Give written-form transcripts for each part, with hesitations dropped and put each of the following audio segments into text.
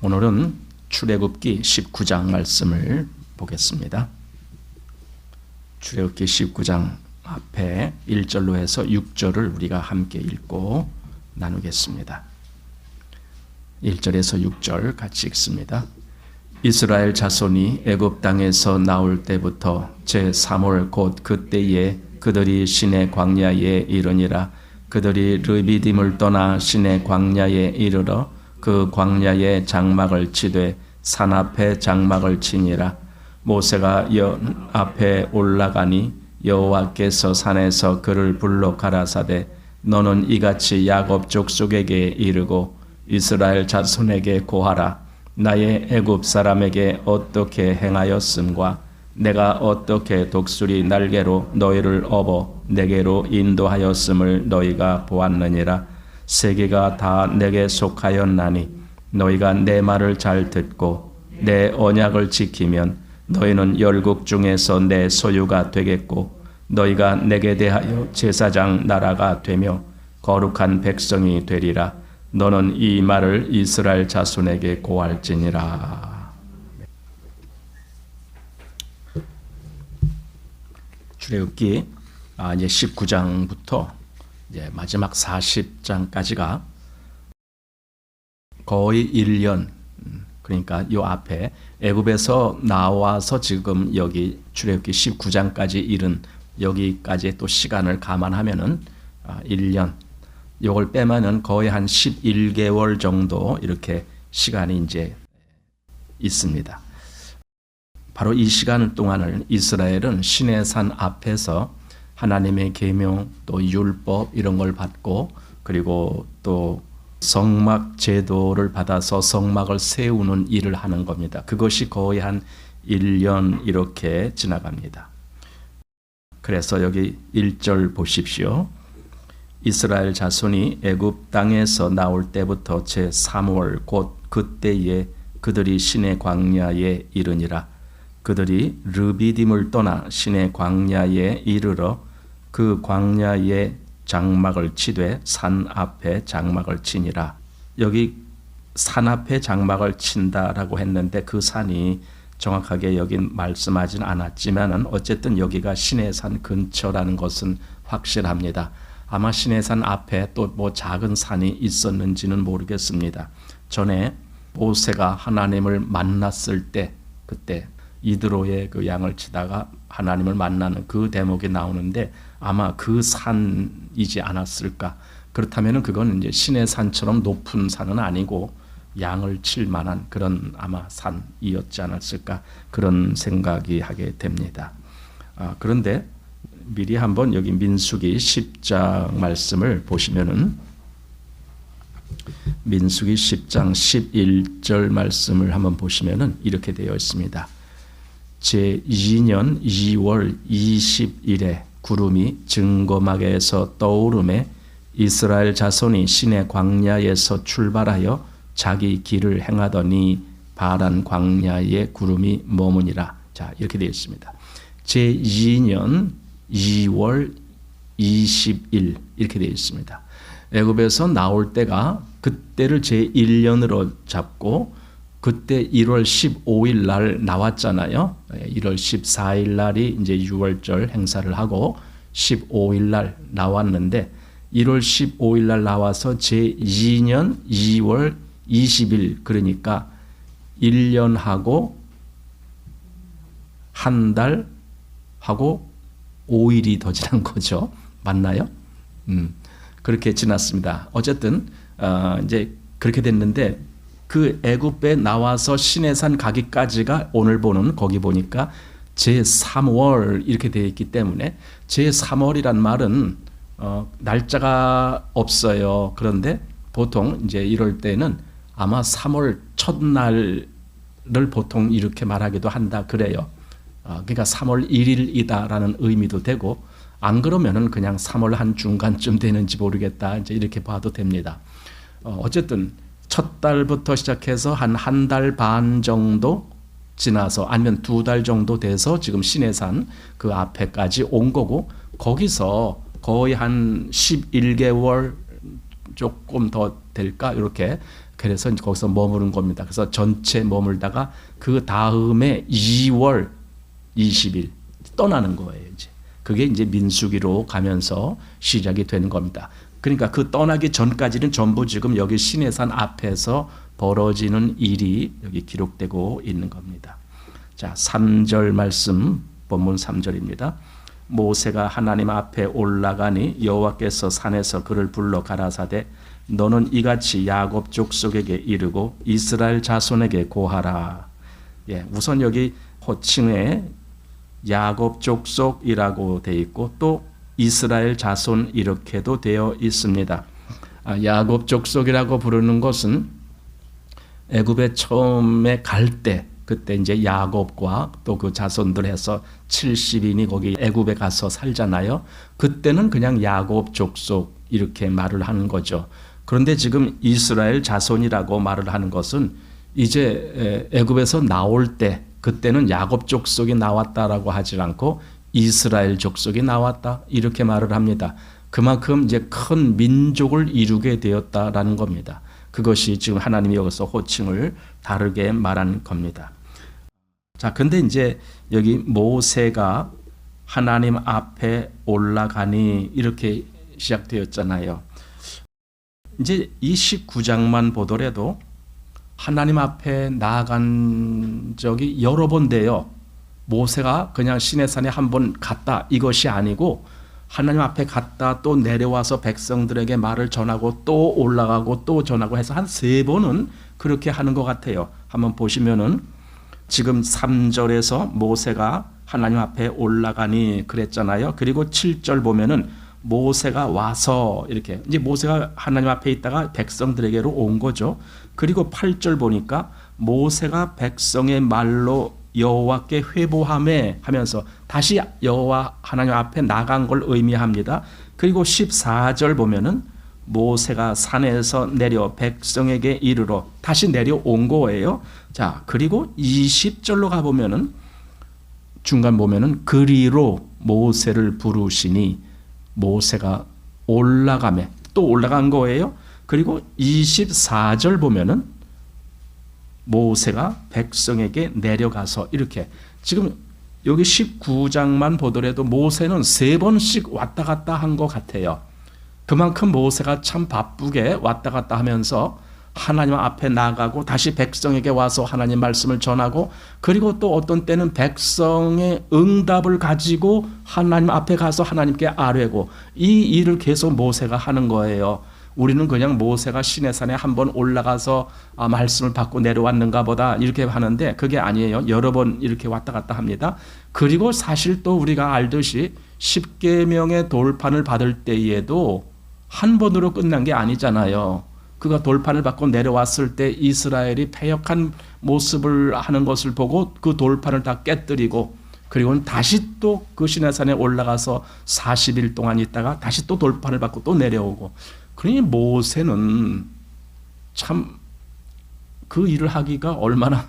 오늘은 출애굽기 19장 말씀을 보겠습니다. 출애굽기 19장 앞에 1절로 해서 6절을 우리가 함께 읽고 나누겠습니다. 1절에서 6절 같이 읽습니다. 이스라엘 자손이 애굽 땅에서 나올 때부터 제3월 곧 그때에 그들이 시내 광야에 이르니라. 그들이 르비딤을 떠나 시내 광야에 이르러 그 광야에 장막을 치되 산 앞에 장막을 치니라. 모세가 앞에 올라가니 여호와께서 산에서 그를 불러 가라사대 너는 이같이 야곱 족속에게 이르고 이스라엘 자손에게 고하라. 나의 애굽 사람에게 어떻게 행하였음과 내가 어떻게 독수리 날개로 너희를 업어 내게로 인도하였음을 너희가 보았느니라. 세계가 다 내게 속하였나니 너희가 내 말을 잘 듣고 내 언약을 지키면 너희는 열국 중에서 내 소유가 되겠고 너희가 내게 대하여 제사장 나라가 되며 거룩한 백성이 되리라. 너는 이 말을 이스라엘 자손에게 고할지니라. 출애굽기 이제 19장부터 이제 마지막 40장까지가 거의 1년, 그러니까 요 앞에 애굽에서 나와서 지금 여기 출애굽기 19장까지 이른 여기까지 또 시간을 감안하면은 1년, 요걸 빼면은 거의 한 11개월 정도 이렇게 시간이 이제 있습니다. 바로 이 시간 동안을 이스라엘은 시내산 앞에서 하나님의 계명 또 율법 이런 걸 받고 그리고 또 성막 제도를 받아서 성막을 세우는 일을 하는 겁니다. 그것이 거의 한 1년 이렇게 지나갑니다. 그래서 여기 1절 보십시오. 이스라엘 자손이 애굽 땅에서 나올 때부터 제3월 곧 그때에 그들이 시내 광야에 이르니라. 그들이 르비딤을 떠나 시내 광야에 이르러 그 광야에 장막을 치되 산 앞에 장막을 치니라. 여기 산 앞에 장막을 친다라고 했는데 그 산이 정확하게 여기 말씀하진 않았지만은 어쨌든 여기가 시내산 근처라는 것은 확실합니다. 아마 시내산 앞에 또 뭐 작은 산이 있었는지는 모르겠습니다. 전에 모세가 하나님을 만났을 때 그때 이드로의 그 양을 치다가 하나님을 만나는 그 대목이 나오는데 아마 그 산이지 않았을까. 그렇다면 그건 이제 신의 산처럼 높은 산은 아니고 양을 칠 만한 그런 아마 산이었지 않았을까 그런 생각이 하게 됩니다. 그런데 미리 한번 여기 민수기 10장 말씀을 보시면은 민수기 10장 11절 말씀을 한번 보시면은 이렇게 되어 있습니다. 제2년 2월 20일에 구름이 증거막에서 떠오르매 이스라엘 자손이 시내 광야에서 출발하여 자기 길을 행하더니 바란 광야에 구름이 머무니라. 자, 이렇게 되어 있습니다. 제2년 2월 20일 이렇게 되어 있습니다. 애굽에서 나올 때가 그때를 제1년으로 잡고 그때 1월 15일 날 나왔잖아요. 1월 14일 날이 이제 6월절 행사를 하고 15일 날 나왔는데 1월 15일 날 나와서 제2년 2월 20일 그러니까 1년하고 한 달하고 5일이 더 지난 거죠. 맞나요? 그렇게 지났습니다. 어쨌든 이제 그렇게 됐는데 그 애굽에 나와서 시내산 가기까지가 오늘 보는 거기 보니까 제3월 이렇게 되어 있기 때문에 제3월이란 말은 날짜가 없어요. 그런데 보통 이제 이럴 때는 아마 3월 첫날을 보통 이렇게 말하기도 한다 그래요. 그러니까 3월 1일이다라는 의미도 되고 안 그러면은 그냥 3월 한 중간쯤 되는지 모르겠다 이제 이렇게 봐도 됩니다. 어쨌든 첫 달부터 시작해서 한 달 반 정도 지나서 아니면 2달 정도 돼서 지금 시내산 그 앞에까지 온 거고 거기서 거의 한 11개월 조금 더 될까 이렇게 그래서 거기서 머무른 겁니다. 그래서 전체 머물다가 그 다음에 2월 20일 떠나는 거예요. 이제 그게 이제 민수기로 가면서 시작이 되는 겁니다. 그러니까 그 떠나기 전까지는 전부 지금 여기 시내산 앞에서 벌어지는 일이 여기 기록되고 있는 겁니다. 자, 3절 말씀, 본문 3절입니다. 모세가 하나님 앞에 올라가니 여호와께서 산에서 그를 불러 가라사대 너는 이같이 야곱 족속에게 이르고 이스라엘 자손에게 고하라. 예, 우선 여기 호칭에 야곱 족속이라고 되어 있고 또 이스라엘 자손 이렇게도 되어 있습니다. 야곱 족속이라고 부르는 것은 애굽에 처음에 갈 때 그때 이제 야곱과 또 그 자손들 해서 70인이 거기 애굽에 가서 살잖아요. 그때는 그냥 야곱 족속 이렇게 말을 하는 거죠. 그런데 지금 이스라엘 자손이라고 말을 하는 것은 이제 애굽에서 나올 때 그때는 야곱 족속이 나왔다라고 하지 않고 이스라엘 족속이 나왔다 이렇게 말을 합니다. 그만큼 이제 큰 민족을 이루게 되었다라는 겁니다. 그것이 지금 하나님이 여기서 호칭을 다르게 말한 겁니다. 자, 근데 이제 여기 모세가 하나님 앞에 올라가니 이렇게 시작되었잖아요. 이제 이 19장만 보더라도 하나님 앞에 나아간 적이 여러 번 돼요. 모세가 그냥 시내산에 한번 갔다 이것이 아니고 하나님 앞에 갔다 또 내려와서 백성들에게 말을 전하고 또 올라가고 또 전하고 해서 한 3번은 그렇게 하는 것 같아요. 한번 보시면은 지금 3절에서 모세가 하나님 앞에 올라가니 그랬잖아요. 그리고 7절 보면은 모세가 와서 이렇게 이제 모세가 하나님 앞에 있다가 백성들에게로 온 거죠. 그리고 8절 보니까 모세가 백성의 말로 여호와께 회보하매 하면서 다시 여호와 하나님 앞에 나간 걸 의미합니다. 그리고 14절 보면은 모세가 산에서 내려 백성에게 이르러 다시 내려온 거예요. 자, 그리고 20절로 가보면은 중간 보면은 그리로 모세를 부르시니 모세가 올라가매 또 올라간 거예요. 그리고 24절 보면은 모세가 백성에게 내려가서 이렇게 지금 여기 19장만 보더라도 모세는 3번씩 왔다 갔다 한 것 같아요. 그만큼 모세가 참 바쁘게 왔다 갔다 하면서 하나님 앞에 나가고 다시 백성에게 와서 하나님 말씀을 전하고 그리고 또 어떤 때는 백성의 응답을 가지고 하나님 앞에 가서 하나님께 아뢰고 이 일을 계속 모세가 하는 거예요. 우리는 그냥 모세가 시내산에 한번 올라가서 말씀을 받고 내려왔는가 보다 이렇게 하는데 그게 아니에요. 여러 번 이렇게 왔다 갔다 합니다. 그리고 사실 또 우리가 알듯이 10계명의 돌판을 받을 때에도 한 번으로 끝난 게 아니잖아요. 그가 돌판을 받고 내려왔을 때 이스라엘이 패역한 모습을 하는 것을 보고 그 돌판을 다 깨뜨리고 그리고는 다시 또 그 시내산에 올라가서 40일 동안 있다가 다시 또 돌판을 받고 또 내려오고 그러니 모세는 참 그 일을 하기가 얼마나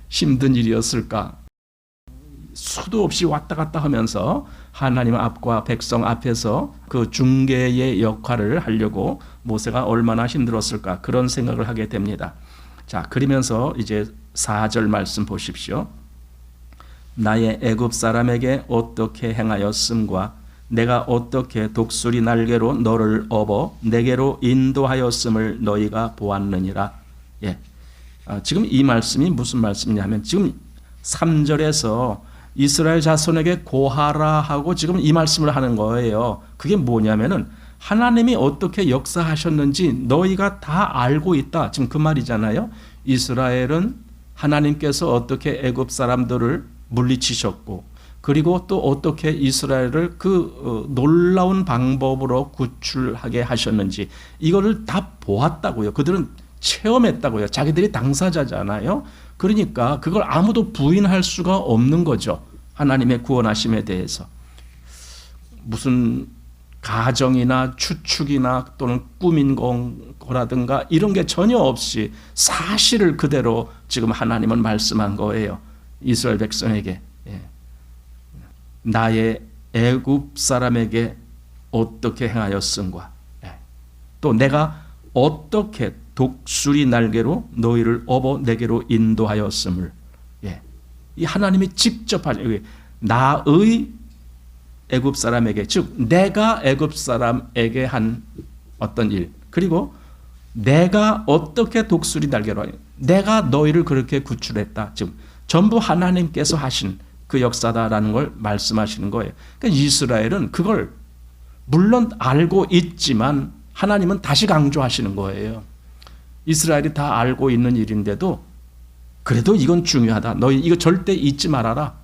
힘든 일이었을까. 수도 없이 왔다 갔다 하면서 하나님 앞과 백성 앞에서 그 중개의 역할을 하려고 모세가 얼마나 힘들었을까 그런 생각을 하게 됩니다. 자, 그러면서 이제 4절 말씀 보십시오. 나의 애굽 사람에게 어떻게 행하였음과 내가 어떻게 독수리 날개로 너를 업어 내게로 인도하였음을 너희가 보았느니라. 예. 지금 이 말씀이 무슨 말씀이냐면 지금 3절에서 이스라엘 자손에게 고하라 하고 지금 이 말씀을 하는 거예요. 그게 뭐냐면은 하나님이 어떻게 역사하셨는지 너희가 다 알고 있다. 지금 그 말이잖아요. 이스라엘은 하나님께서 어떻게 애굽 사람들을 물리치셨고 그리고 또 어떻게 이스라엘을 그 놀라운 방법으로 구출하게 하셨는지 이거를 다 보았다고요. 그들은 체험했다고요. 자기들이 당사자잖아요. 그러니까 그걸 아무도 부인할 수가 없는 거죠. 하나님의 구원하심에 대해서. 무슨 가정이나 추측이나 또는 꾸민 거라든가 이런 게 전혀 없이 사실을 그대로 지금 하나님은 말씀한 거예요. 이스라엘 백성에게. 나의 애굽 사람에게 어떻게 행하였음과 또 내가 어떻게 독수리 날개로 너희를 업어 내게로 인도하였음을. 예. 이 하나님이 직접 하신, 나의 애굽 사람에게, 즉 내가 애굽 사람에게 한 어떤 일, 그리고 내가 어떻게 독수리 날개로 하냐, 내가 너희를 그렇게 구출했다. 즉 전부 하나님께서 하신 그 역사다라는 걸 말씀하시는 거예요. 그러니까 이스라엘은 그걸 물론 알고 있지만 하나님은 다시 강조하시는 거예요. 이스라엘이 다 알고 있는 일인데도 그래도 이건 중요하다. 너희 이거 절대 잊지 말아라.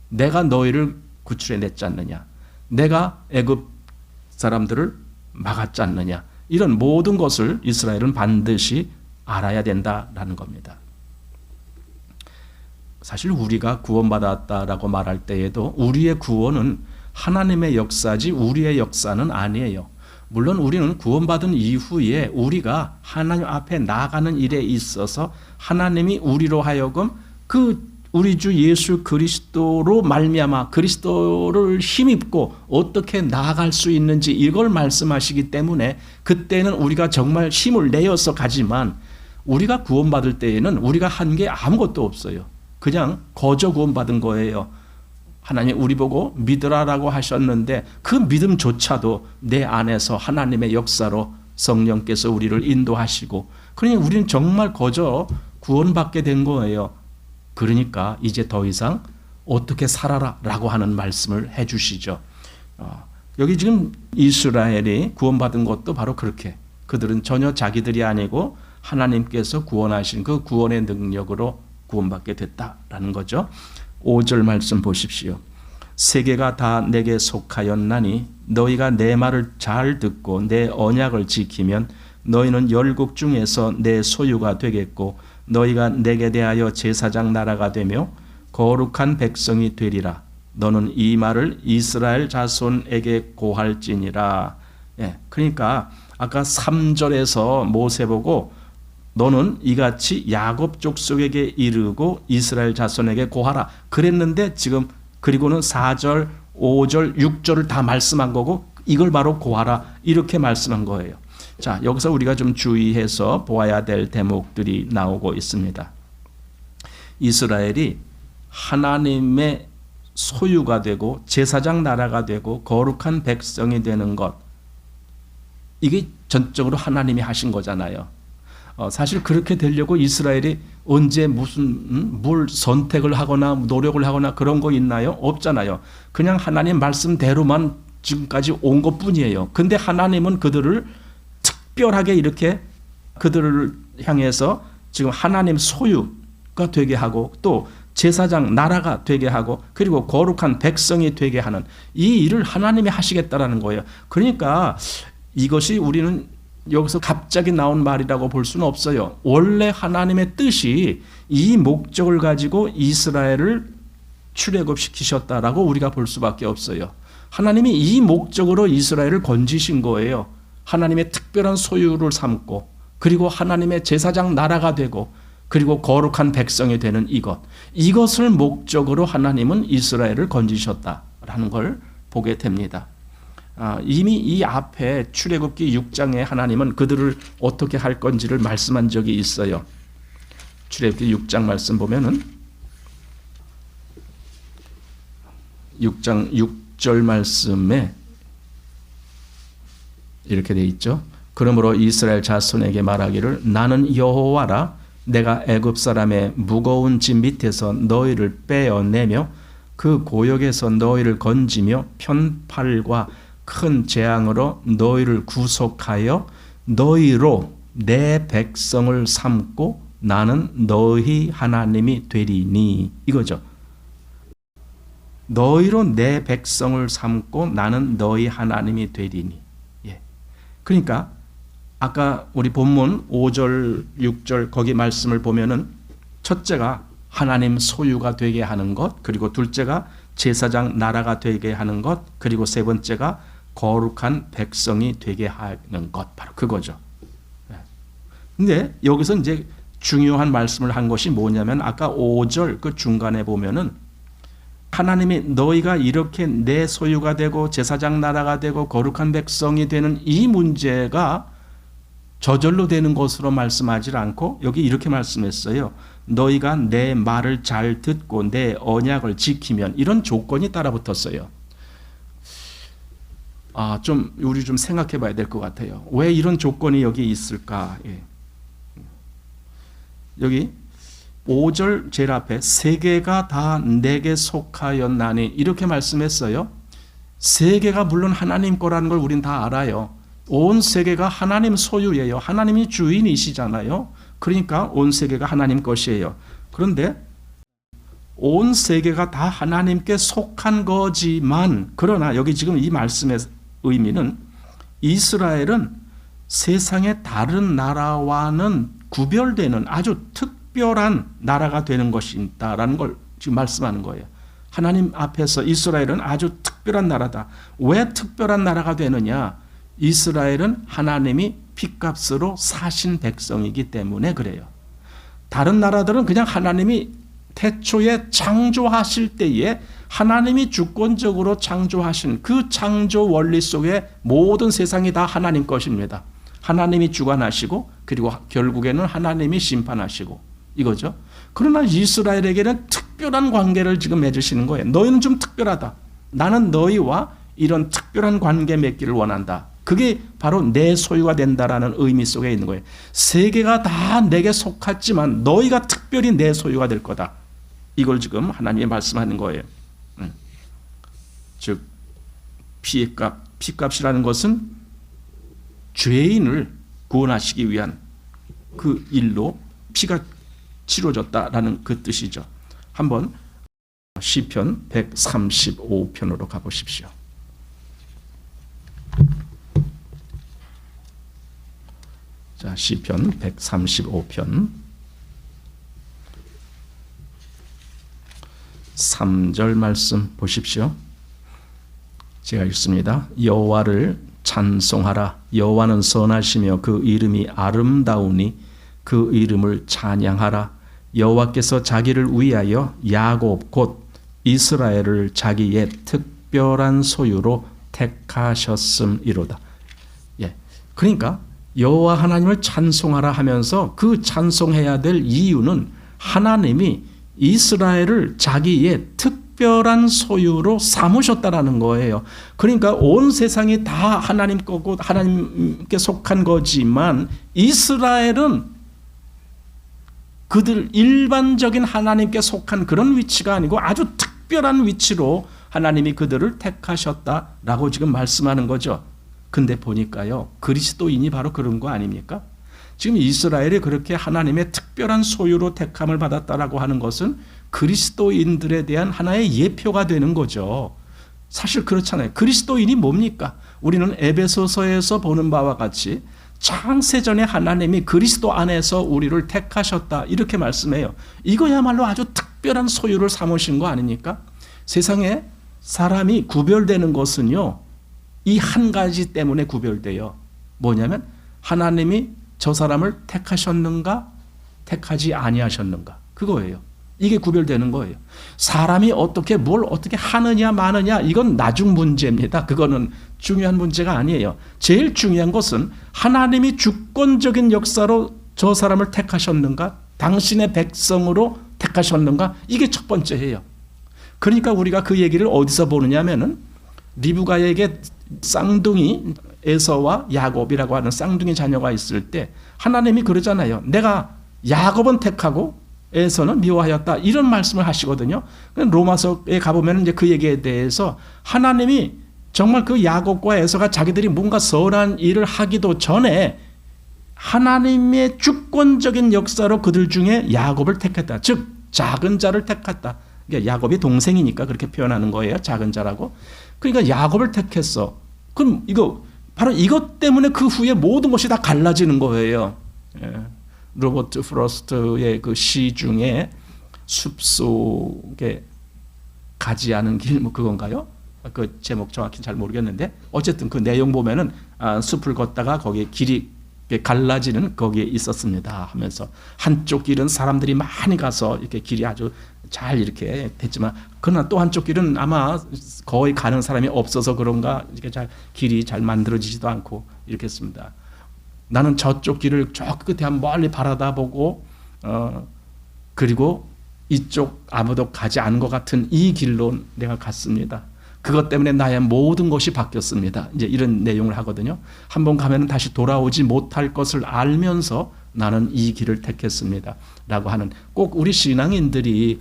내가 너희를 구출해냈지 않느냐. 내가 애굽 사람들을 막았지 않느냐. 이런 모든 것을 이스라엘은 반드시 알아야 된다라는 겁니다. 사실 우리가 구원받았다라고 말할 때에도 우리의 구원은 하나님의 역사지 우리의 역사는 아니에요. 물론 우리는 구원받은 이후에 우리가 하나님 앞에 나아가는 일에 있어서 하나님이 우리로 하여금 그 우리 주 예수 그리스도로 말미암아 그리스도를 힘입고 어떻게 나아갈 수 있는지 이걸 말씀하시기 때문에 그때는 우리가 정말 힘을 내어서 가지만 우리가 구원받을 때에는 우리가 한 게 아무것도 없어요. 그냥 거저 구원받은 거예요. 하나님 우리 보고 믿으라라고 하셨는데 그 믿음조차도 내 안에서 하나님의 역사로 성령께서 우리를 인도하시고 그러니 우리는 정말 거저 구원받게 된 거예요. 그러니까 이제 더 이상 어떻게 살아라 라고 하는 말씀을 해 주시죠. 여기 지금 이스라엘이 구원받은 것도 바로 그렇게 그들은 전혀 자기들이 아니고 하나님께서 구원하신 그 구원의 능력으로 구원받게 됐다라는 거죠. 5절 말씀 보십시오. 세계가 다 내게 속하였나니 너희가 내 말을 잘 듣고 내 언약을 지키면 너희는 열국 중에서 내 소유가 되겠고 너희가 내게 대하여 제사장 나라가 되며 거룩한 백성이 되리라. 너는 이 말을 이스라엘 자손에게 고할지니라. 예, 그러니까 아까 3절에서 모세 보고 너는 이같이 야곱 족속에게 이르고 이스라엘 자손에게 고하라 그랬는데 지금 그리고는 4절, 5절, 6절을 다 말씀한 거고 이걸 바로 고하라 이렇게 말씀한 거예요. 자, 여기서 우리가 좀 주의해서 보아야 될 대목들이 나오고 있습니다. 이스라엘이 하나님의 소유가 되고 제사장 나라가 되고 거룩한 백성이 되는 것 이게 전적으로 하나님이 하신 거잖아요. 사실 그렇게 되려고 이스라엘이 언제 무슨 뭘 선택을 하거나 노력을 하거나 그런 거 있나요? 없잖아요. 그냥 하나님 말씀대로만 지금까지 온 것뿐이에요. 근데 하나님은 그들을 특별하게 이렇게 그들을 향해서 지금 하나님 소유가 되게 하고 또 제사장 나라가 되게 하고 그리고 거룩한 백성이 되게 하는 이 일을 하나님이 하시겠다라는 거예요. 그러니까 이것이 우리는 여기서 갑자기 나온 말이라고 볼 수는 없어요. 원래 하나님의 뜻이 이 목적을 가지고 이스라엘을 출애굽시키셨다라고 우리가 볼 수밖에 없어요. 하나님이 이 목적으로 이스라엘을 건지신 거예요. 하나님의 특별한 소유를 삼고 그리고 하나님의 제사장 나라가 되고 그리고 거룩한 백성이 되는 이것을 목적으로 하나님은 이스라엘을 건지셨다라는 걸 보게 됩니다. 이미 이 앞에 출애굽기 6장에 하나님은 그들을 어떻게 할 건지를 말씀한 적이 있어요. 출애굽기 6장 말씀 보면은 6장 6절 말씀에 이렇게 돼 있죠. 그러므로 이스라엘 자손에게 말하기를 나는 여호와라 내가 애굽 사람의 무거운 짐 밑에서 너희를 빼어내며 그 고역에서 너희를 건지며 편팔과 큰 재앙으로 너희를 구속하여 너희로 내 백성을 삼고 나는 너희 하나님이 되리니 이거죠. 너희로 내 백성을 삼고 나는 너희 하나님이 되리니. 예. 그러니까 아까 우리 본문 5절, 6절 거기 말씀을 보면은 첫째가 하나님 소유가 되게 하는 것, 그리고 둘째가 제사장 나라가 되게 하는 것, 그리고 세 번째가 거룩한 백성이 되게 하는 것, 바로 그거죠. 근데 여기서 이제 중요한 말씀을 한 것이 뭐냐면 아까 5절 그 중간에 보면은 하나님이 너희가 이렇게 내 소유가 되고 제사장 나라가 되고 거룩한 백성이 되는 이 문제가 저절로 되는 것으로 말씀하지 않고 여기 이렇게 말씀했어요. 너희가 내 말을 잘 듣고 내 언약을 지키면, 이런 조건이 따라붙었어요. 우리 좀 생각해 봐야 될 것 같아요. 왜 이런 조건이 여기 있을까? 예. 여기 5절 제일 앞에 세계가 다 내게 속하였나니 이렇게 말씀했어요. 세계가 물론 하나님 거라는 걸 우린 다 알아요. 온 세계가 하나님 소유예요. 하나님이 주인이시잖아요. 그러니까 온 세계가 하나님 것이에요. 그런데 온 세계가 다 하나님께 속한 거지만, 그러나 여기 지금 이 말씀의 의미는 이스라엘은 세상의 다른 나라와는 구별되는 아주 특별한 나라가 되는 것이다라는 걸 지금 말씀하는 거예요. 하나님 앞에서 이스라엘은 아주 특별한 나라다. 왜 특별한 나라가 되느냐? 이스라엘은 하나님이 핏값으로 사신 백성이기 때문에 그래요. 다른 나라들은 그냥 하나님이 태초에 창조하실 때에 하나님이 주권적으로 창조하신 그 창조 원리 속에 모든 세상이 다 하나님 것입니다. 하나님이 주관하시고 그리고 결국에는 하나님이 심판하시고 이거죠. 그러나 이스라엘에게는 특별한 관계를 지금 맺으시는 거예요. 너희는 좀 특별하다. 나는 너희와 이런 특별한 관계 맺기를 원한다. 그게 바로 내 소유가 된다라는 의미 속에 있는 거예요. 세계가 다 내게 속했지만 너희가 특별히 내 소유가 될 거다. 이걸 지금 하나님이 말씀하는 거예요. 즉 피값이라는 것은 죄인을 구원하시기 위한 그 일로 피가 치러졌다라는 그 뜻이죠. 한번 시편 135편으로 가보십시오. 자, 시편 135편 3절 말씀 보십시오. 제가 읽습니다. 여호와를 찬송하라. 여호와는 선하시며 그 이름이 아름다우니 그 이름을 찬양하라. 여호와께서 자기를 위하여 야곱 곧 이스라엘을 자기의 특별한 소유로 택하셨음이로다. 예, 그러니까 여호와 하나님을 찬송하라 하면서 그 찬송해야 될 이유는 하나님이 이스라엘을 자기의 특별한 소유로 삼으셨다라는 거예요. 그러니까 온 세상이 다 하나님 거고 하나님께 속한 거지만 이스라엘은 그들 일반적인 하나님께 속한 그런 위치가 아니고 아주 특별한 위치로 하나님이 그들을 택하셨다라고 지금 말씀하는 거죠. 근데 보니까요, 그리스도인이 바로 그런 거 아닙니까? 지금 이스라엘이 그렇게 하나님의 특별한 소유로 택함을 받았다라고 하는 것은 그리스도인들에 대한 하나의 예표가 되는 거죠. 사실 그렇잖아요. 그리스도인이 뭡니까? 우리는 에베소서에서 보는 바와 같이 창세전에 하나님이 그리스도 안에서 우리를 택하셨다 이렇게 말씀해요. 이거야말로 아주 특별한 소유를 삼으신 거 아닙니까? 세상에 사람이 구별되는 것은요, 이 한 가지 때문에 구별돼요. 뭐냐면 하나님이 저 사람을 택하셨는가 택하지 아니하셨는가, 그거예요. 이게 구별되는 거예요. 사람이 어떻게 뭘 어떻게 하느냐 마느냐 이건 나중 문제입니다. 그거는 중요한 문제가 아니에요. 제일 중요한 것은 하나님이 주권적인 역사로 저 사람을 택하셨는가, 당신의 백성으로 택하셨는가, 이게 첫 번째예요. 그러니까 우리가 그 얘기를 어디서 보느냐면은 리브가에게 쌍둥이 에서와 야곱이라고 하는 쌍둥이 자녀가 있을 때 하나님이 그러잖아요. 내가 야곱은 택하고 에서는 미워하였다, 이런 말씀을 하시거든요. 로마서에 가보면 이제 그 얘기에 대해서 하나님이 정말 그 야곱과 에서가 자기들이 뭔가 선한 일을 하기도 전에 하나님의 주권적인 역사로 그들 중에 야곱을 택했다. 즉 작은 자를 택했다. 그러니까 야곱이 동생이니까 그렇게 표현하는 거예요. 작은 자라고. 그러니까 야곱을 택했어. 그럼 이거 바로 이것 때문에 그 후에 모든 것이 다 갈라지는 거예요. 예. 로버트 프로스트의 그 시 중에 숲속에 가지 않은 길, 뭐 그건가요? 그 제목 정확히 잘 모르겠는데 어쨌든 그 내용 보면은 숲을 걷다가 거기에 길이 갈라지는 거기에 있었습니다 하면서 한쪽 길은 사람들이 많이 가서 이렇게 길이 아주 잘 이렇게 됐지만 그러나 또 한쪽 길은 아마 거의 가는 사람이 없어서 그런가 이렇게 잘 길이 잘 만들어지지도 않고 이렇게 했습니다. 나는 저쪽 길을 저 끝에 한 멀리 바라다 보고 그리고 이쪽 아무도 가지 않은 것 같은 이 길로 내가 갔습니다. 그것 때문에 나의 모든 것이 바뀌었습니다. 이제 이런 내용을 하거든요. 한번 가면 다시 돌아오지 못할 것을 알면서 나는 이 길을 택했습니다. 라고 하는, 꼭 우리 신앙인들이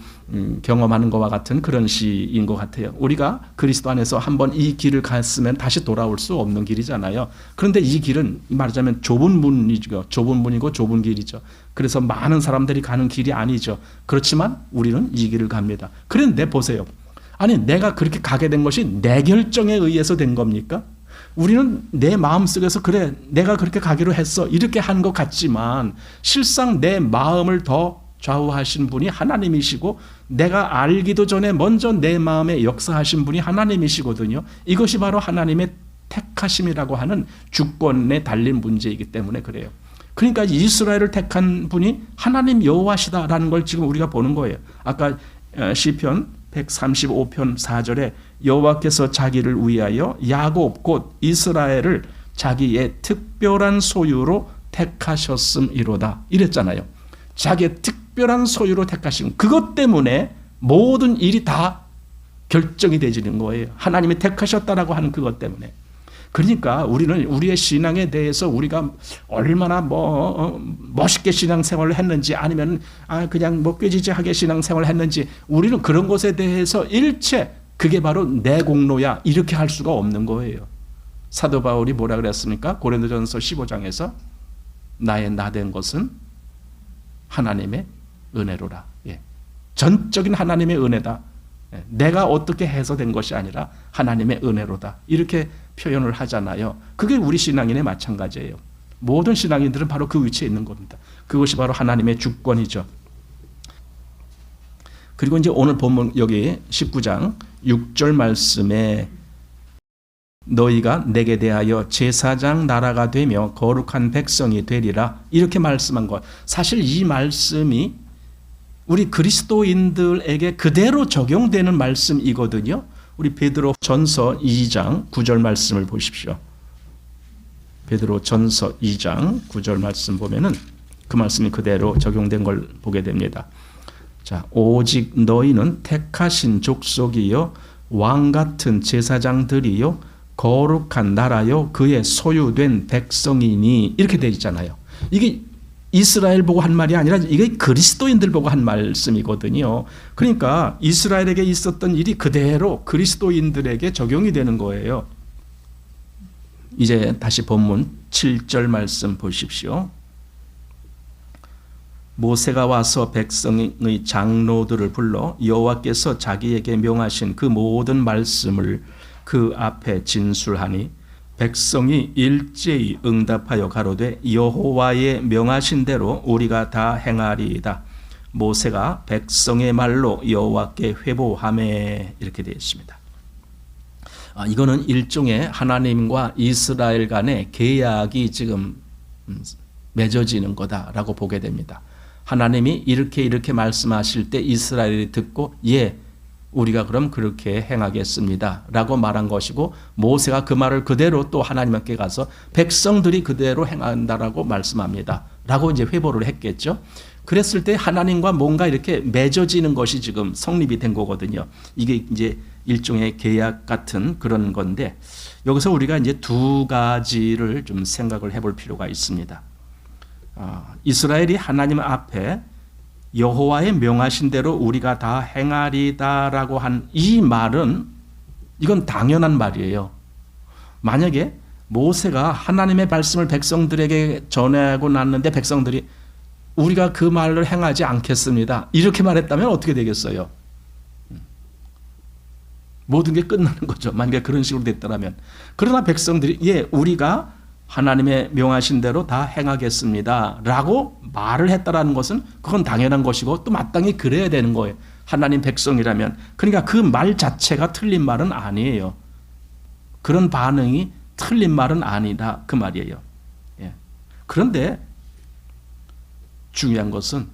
경험하는 것과 같은 그런 시인 것 같아요. 우리가 그리스도 안에서 한번 이 길을 갔으면 다시 돌아올 수 없는 길이잖아요. 그런데 이 길은 말하자면 좁은 문이죠. 좁은 문이고 좁은 길이죠. 그래서 많은 사람들이 가는 길이 아니죠. 그렇지만 우리는 이 길을 갑니다. 그런데 보세요. 아니, 내가 그렇게 가게 된 것이 내 결정에 의해서 된 겁니까? 우리는 내 마음속에서 그래, 내가 그렇게 가기로 했어, 이렇게 한 것 같지만 실상 내 마음을 더 좌우하신 분이 하나님이시고 내가 알기도 전에 먼저 내 마음에 역사하신 분이 하나님이시거든요. 이것이 바로 하나님의 택하심이라고 하는 주권에 달린 문제이기 때문에 그래요. 그러니까 이스라엘을 택한 분이 하나님 여호와시다라는 걸 지금 우리가 보는 거예요. 아까 시편 135편 4절에 여호와께서 자기를 위하여 야곱 곧 이스라엘을 자기의 특별한 소유로 택하셨음이로다 이랬잖아요. 자기의 특별한 소유로 택하신, 그것 때문에 모든 일이 다 결정이 되지는 거예요. 하나님이 택하셨다라고 하는 그것 때문에. 그러니까 우리는 우리의 신앙에 대해서 우리가 얼마나 멋있게 신앙생활을 했는지 아니면 그냥 꾀지지하게 신앙생활을 했는지, 우리는 그런 것에 대해서 일체 그게 바로 내 공로야 이렇게 할 수가 없는 거예요. 사도 바울이 뭐라 그랬습니까? 고린도전서 15장에서 나의 나된 것은 하나님의 은혜로라. 전적인 하나님의 은혜다. 내가 어떻게 해서 된 것이 아니라 하나님의 은혜로다. 이렇게 표현을 하잖아요. 그게 우리 신앙인의 마찬가지예요. 모든 신앙인들은 바로 그 위치에 있는 겁니다. 그것이 바로 하나님의 주권이죠. 그리고 이제 오늘 본문 여기 19장 6절 말씀에 너희가 내게 대하여 제사장 나라가 되며 거룩한 백성이 되리라 이렇게 말씀한 것. 사실 이 말씀이 우리 그리스도인들에게 그대로 적용되는 말씀이거든요. 우리 베드로 전서 2장 9절 말씀을 보십시오. 베드로 전서 2장 9절 말씀 보면은 그 말씀이 그대로 적용된 걸 보게 됩니다. 자, 오직 너희는 택하신 족속이요 왕 같은 제사장들이요 거룩한 나라요 그의 소유된 백성이니 이렇게 되어 있잖아요. 이게 이스라엘 보고 한 말이 아니라 이게 그리스도인들 보고 한 말씀이거든요. 그러니까 이스라엘에게 있었던 일이 그대로 그리스도인들에게 적용이 되는 거예요. 이제 다시 본문 7절 말씀 보십시오. 모세가 와서 백성의 장로들을 불러 여호와께서 자기에게 명하신 그 모든 말씀을 그 앞에 진술하니 백성이 일제히 응답하여 가로되 여호와의 명하신 대로 우리가 다 행하리이다. 모세가 백성의 말로 여호와께 회보하매 이렇게 되어 있습니다. 이거는 일종의 하나님과 이스라엘 간의 계약이 지금 맺어지는 거다라고 보게 됩니다. 하나님이 이렇게 말씀하실 때 이스라엘이 듣고 우리가 그럼 그렇게 행하겠습니다 라고 말한 것이고, 모세가 그 말을 그대로 또 하나님께 가서 백성들이 그대로 행한다라고 말씀합니다 라고 이제 회보를 했겠죠. 그랬을 때 하나님과 뭔가 이렇게 맺어지는 것이 지금 성립이 된 거거든요. 이게 이제 일종의 계약 같은 그런 건데, 여기서 우리가 이제 두 가지를 좀 생각을 해볼 필요가 있습니다. 이스라엘이 하나님 앞에 여호와의 명하신 대로 우리가 다 행하리다라고 한 이 말은 이건 당연한 말이에요. 만약에 모세가 하나님의 말씀을 백성들에게 전하고 났는데 백성들이 우리가 그 말을 행하지 않겠습니다 이렇게 말했다면 어떻게 되겠어요? 모든 게 끝나는 거죠. 만약에 그런 식으로 됐더라면. 그러나 백성들이 우리가 하나님의 명하신 대로 다 행하겠습니다 라고 말을 했다라는 것은 그건 당연한 것이고 또 마땅히 그래야 되는 거예요. 하나님 백성이라면. 그러니까 그 말 자체가 틀린 말은 아니에요. 그런 반응이 틀린 말은 아니다 그 말이에요. 그런데 중요한 것은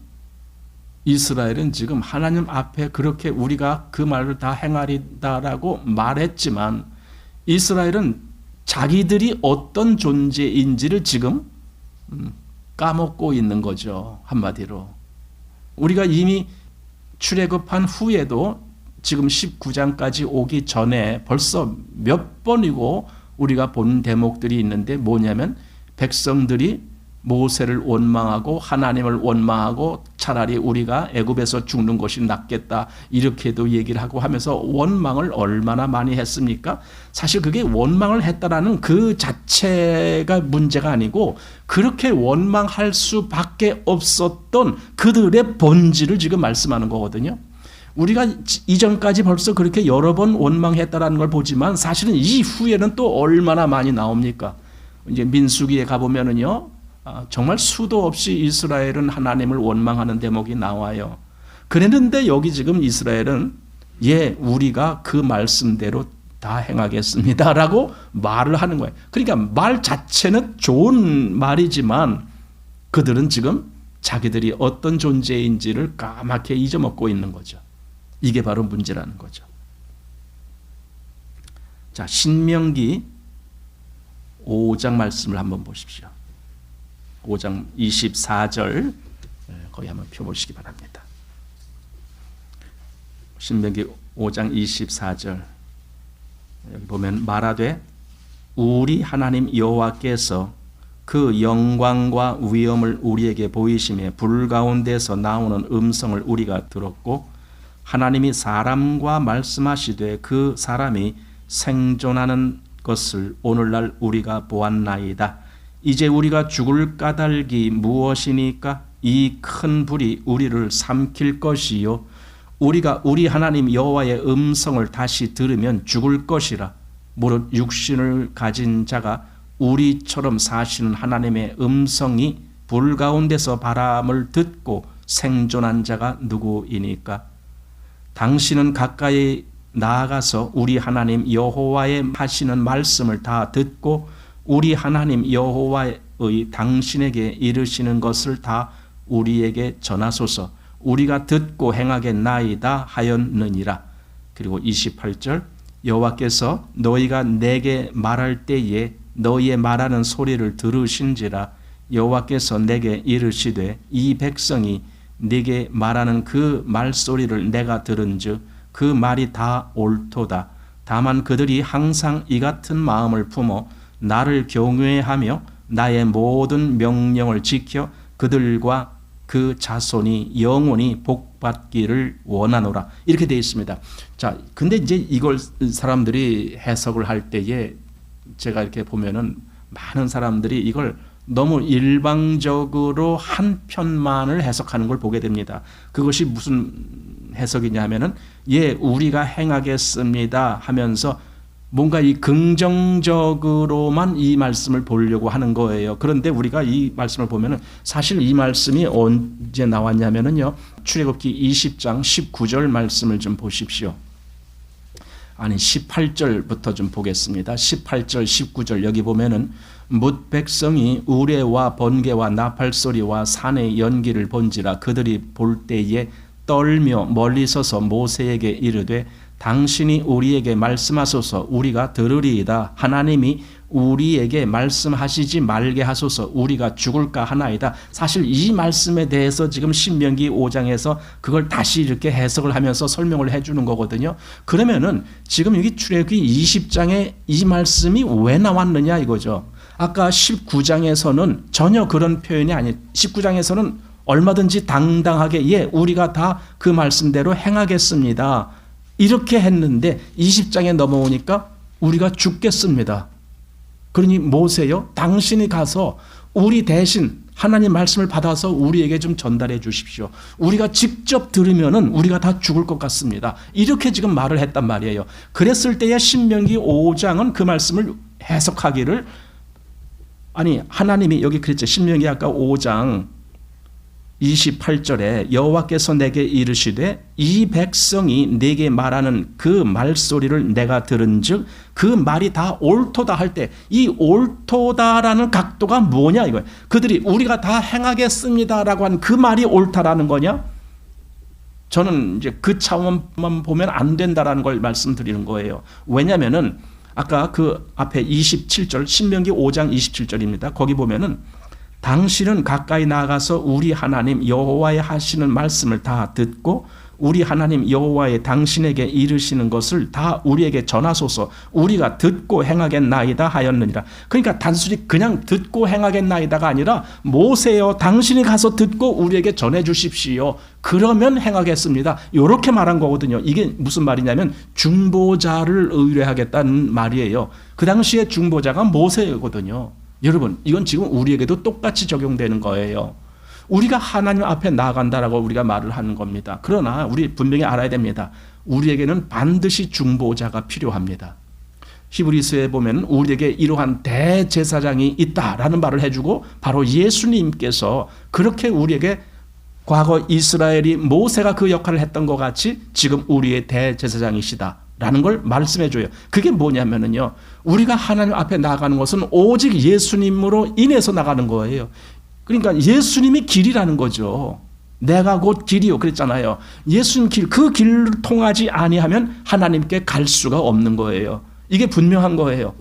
이스라엘은 지금 하나님 앞에 그렇게 우리가 그 말을 다 행하리다라고 말했지만 이스라엘은 자기들이 어떤 존재인지를 지금 까먹고 있는 거죠. 한마디로. 우리가 이미 출애굽한 후에도 지금 19장까지 오기 전에 벌써 몇 번이고 우리가 본 대목들이 있는데 뭐냐면 백성들이 모세를 원망하고 하나님을 원망하고 차라리 우리가 애굽에서 죽는 것이 낫겠다 이렇게도 얘기를 하고 하면서 원망을 얼마나 많이 했습니까? 사실 그게 원망을 했다라는 그 자체가 문제가 아니고 그렇게 원망할 수밖에 없었던 그들의 본질을 지금 말씀하는 거거든요. 우리가 이전까지 벌써 그렇게 여러 번 원망했다라는 걸 보지만 사실은 이후에는 또 얼마나 많이 나옵니까? 이제 민수기에 가보면은요. 정말 수도 없이 이스라엘은 하나님을 원망하는 대목이 나와요. 그랬는데 여기 지금 이스라엘은 우리가 그 말씀대로 다 행하겠습니다라고 말을 하는 거예요. 그러니까 말 자체는 좋은 말이지만 그들은 지금 자기들이 어떤 존재인지를 까맣게 잊어먹고 있는 거죠. 이게 바로 문제라는 거죠. 자, 신명기 5장 말씀을 한번 보십시오. 5장 24절 거기 한번 펴보시기 바랍니다. 신명기 5장 24절 여기 보면 말하되 우리 하나님 여호와께서 그 영광과 위엄을 우리에게 보이심에 불 가운데서 나오는 음성을 우리가 들었고 하나님이 사람과 말씀하시되 그 사람이 생존하는 것을 오늘날 우리가 보았나이다. 이제 우리가 죽을 까닭이 무엇이니까? 이 큰 불이 우리를 삼킬 것이요 우리가 우리 하나님 여호와의 음성을 다시 들으면 죽을 것이라. 무릇 육신을 가진 자가 우리처럼 사시는 하나님의 음성이 불 가운데서 바람을 듣고 생존한 자가 누구이니까? 당신은 가까이 나아가서 우리 하나님 여호와의 하시는 말씀을 다 듣고 우리 하나님 여호와의 당신에게 이르시는 것을 다 우리에게 전하소서. 우리가 듣고 행하겠나이다 하였느니라. 그리고 28절 여호와께서 너희가 내게 말할 때에 너희의 말하는 소리를 들으신지라. 여호와께서 내게 이르시되 이 백성이 네게 말하는 그 말소리를 내가 들은즉 그 말이 다 옳도다. 다만 그들이 항상 이 같은 마음을 품어 나를 경외하며 나의 모든 명령을 지켜 그들과 그 자손이 영원히 복받기를 원하노라. 이렇게 되어 있습니다. 자, 근데 이제 이걸 사람들이 해석을 할 때에 제가 이렇게 보면은 많은 사람들이 이걸 너무 일방적으로 한 편만을 해석하는 걸 보게 됩니다. 그것이 무슨 해석이냐 하면은 우리가 행하겠습니다 하면서 뭔가 이 긍정적으로만 이 말씀을 보려고 하는 거예요. 그런데 우리가 이 말씀을 보면은 사실 이 말씀이 언제 나왔냐면은요. 출애굽기 20장 19절 말씀을 좀 보십시오. 아니 18절부터 좀 보겠습니다. 18절 19절 여기 보면은 뭇 백성이 우레와 번개와 나팔 소리와 산의 연기를 본지라 그들이 볼 때에 떨며 멀리 서서 모세에게 이르되 당신이 우리에게 말씀하소서 우리가 들으리이다. 하나님이 우리에게 말씀하시지 말게 하소서 우리가 죽을까 하나이다. 사실 이 말씀에 대해서 지금 신명기 5장에서 그걸 다시 이렇게 해석을 하면서 설명을 해주는 거거든요. 그러면은 지금 여기 출애굽기 20장에 이 말씀이 왜 나왔느냐 이거죠. 아까 19장에서는 전혀 그런 표현이 아니 19장에서는 얼마든지 당당하게 우리가 다 그 말씀대로 행하겠습니다. 이렇게 했는데 20장에 넘어오니까 우리가 죽겠습니다. 그러니 모세요 당신이 가서 우리 대신 하나님 말씀을 받아서 우리에게 좀 전달해 주십시오. 우리가 직접 들으면은 우리가 다 죽을 것 같습니다. 이렇게 지금 말을 했단 말이에요. 그랬을 때에 신명기 5장은 그 말씀을 해석하기를 하나님이 여기 그랬죠. 신명기 아까 5장 28절에 여호와께서 내게 이르시되 이 백성이 내게 말하는 그 말소리를 내가 들은즉 그 말이 다 옳도다 할 때 이 옳도다라는 각도가 뭐냐 이거예요. 그들이 우리가 다 행하겠습니다라고 한 그 말이 옳다라는 거냐? 저는 이제 그 차원만 보면 안 된다라는 걸 말씀드리는 거예요. 왜냐면은 아까 그 앞에 27절 신명기 5장 27절입니다. 거기 보면은 당신은 가까이 나가서 우리 하나님 여호와의 하시는 말씀을 다 듣고 우리 하나님 여호와의 당신에게 이르시는 것을 다 우리에게 전하소서. 우리가 듣고 행하겠나이다 하였느니라. 그러니까 단순히 그냥 듣고 행하겠나이다가 아니라 모세여 당신이 가서 듣고 우리에게 전해 주십시오. 그러면 행하겠습니다. 이렇게 말한 거거든요. 이게 무슨 말이냐면 중보자를 의뢰하겠다는 말이에요. 그 당시에 중보자가 모세거든요. 여러분, 이건 지금 우리에게도 똑같이 적용되는 거예요. 우리가 하나님 앞에 나아간다라고 우리가 말을 하는 겁니다. 그러나 우리 분명히 알아야 됩니다. 우리에게는 반드시 중보자가 필요합니다. 히브리서에 보면 우리에게 이러한 대제사장이 있다라는 말을 해주고 바로 예수님께서 그렇게 우리에게 과거 이스라엘이 모세가 그 역할을 했던 것 같이 지금 우리의 대제사장이시다 라는 걸 말씀해줘요. 그게 뭐냐면요, 우리가 하나님 앞에 나아가는 것은 오직 예수님으로 인해서 나가는 거예요. 그러니까 예수님이 길이라는 거죠. 내가 곧 길이요 그랬잖아요. 예수님 길, 그 길을 통하지 아니하면 하나님께 갈 수가 없는 거예요. 이게 분명한 거예요.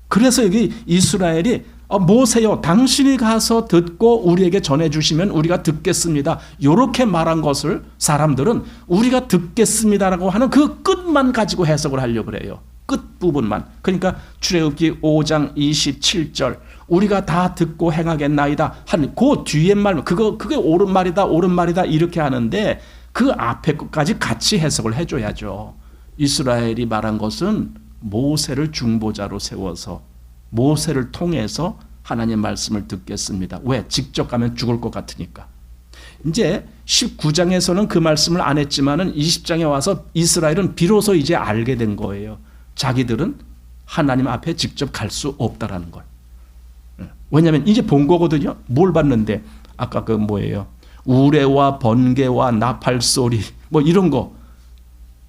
그래서 여기 이스라엘이 모세요 당신이 가서 듣고 우리에게 전해주시면 우리가 듣겠습니다. 이렇게 말한 것을 사람들은 우리가 듣겠습니다라고 하는 그 끝만 가지고 해석을 하려고 그래요. 끝부분만. 그러니까 출애굽기 5장 27절 우리가 다 듣고 행하겠나이다 하는 그 뒤에 말, 그게 옳은 말이다 이렇게 하는데 그 앞에 것까지 같이 해석을 해줘야죠. 이스라엘이 말한 것은 모세를 중보자로 세워서 모세를 통해서 하나님의 말씀을 듣겠습니다. 왜? 직접 가면 죽을 것 같으니까. 이제 19장에서는 그 말씀을 안 했지만은 20장에 와서 이스라엘은 비로소 이제 알게 된 거예요. 자기들은 하나님 앞에 직접 갈 수 없다라는 걸. 왜냐하면 이제 본 거거든요. 뭘 봤는데 아까 그 뭐예요? 우레와 번개와 나팔 소리 뭐 이런 거.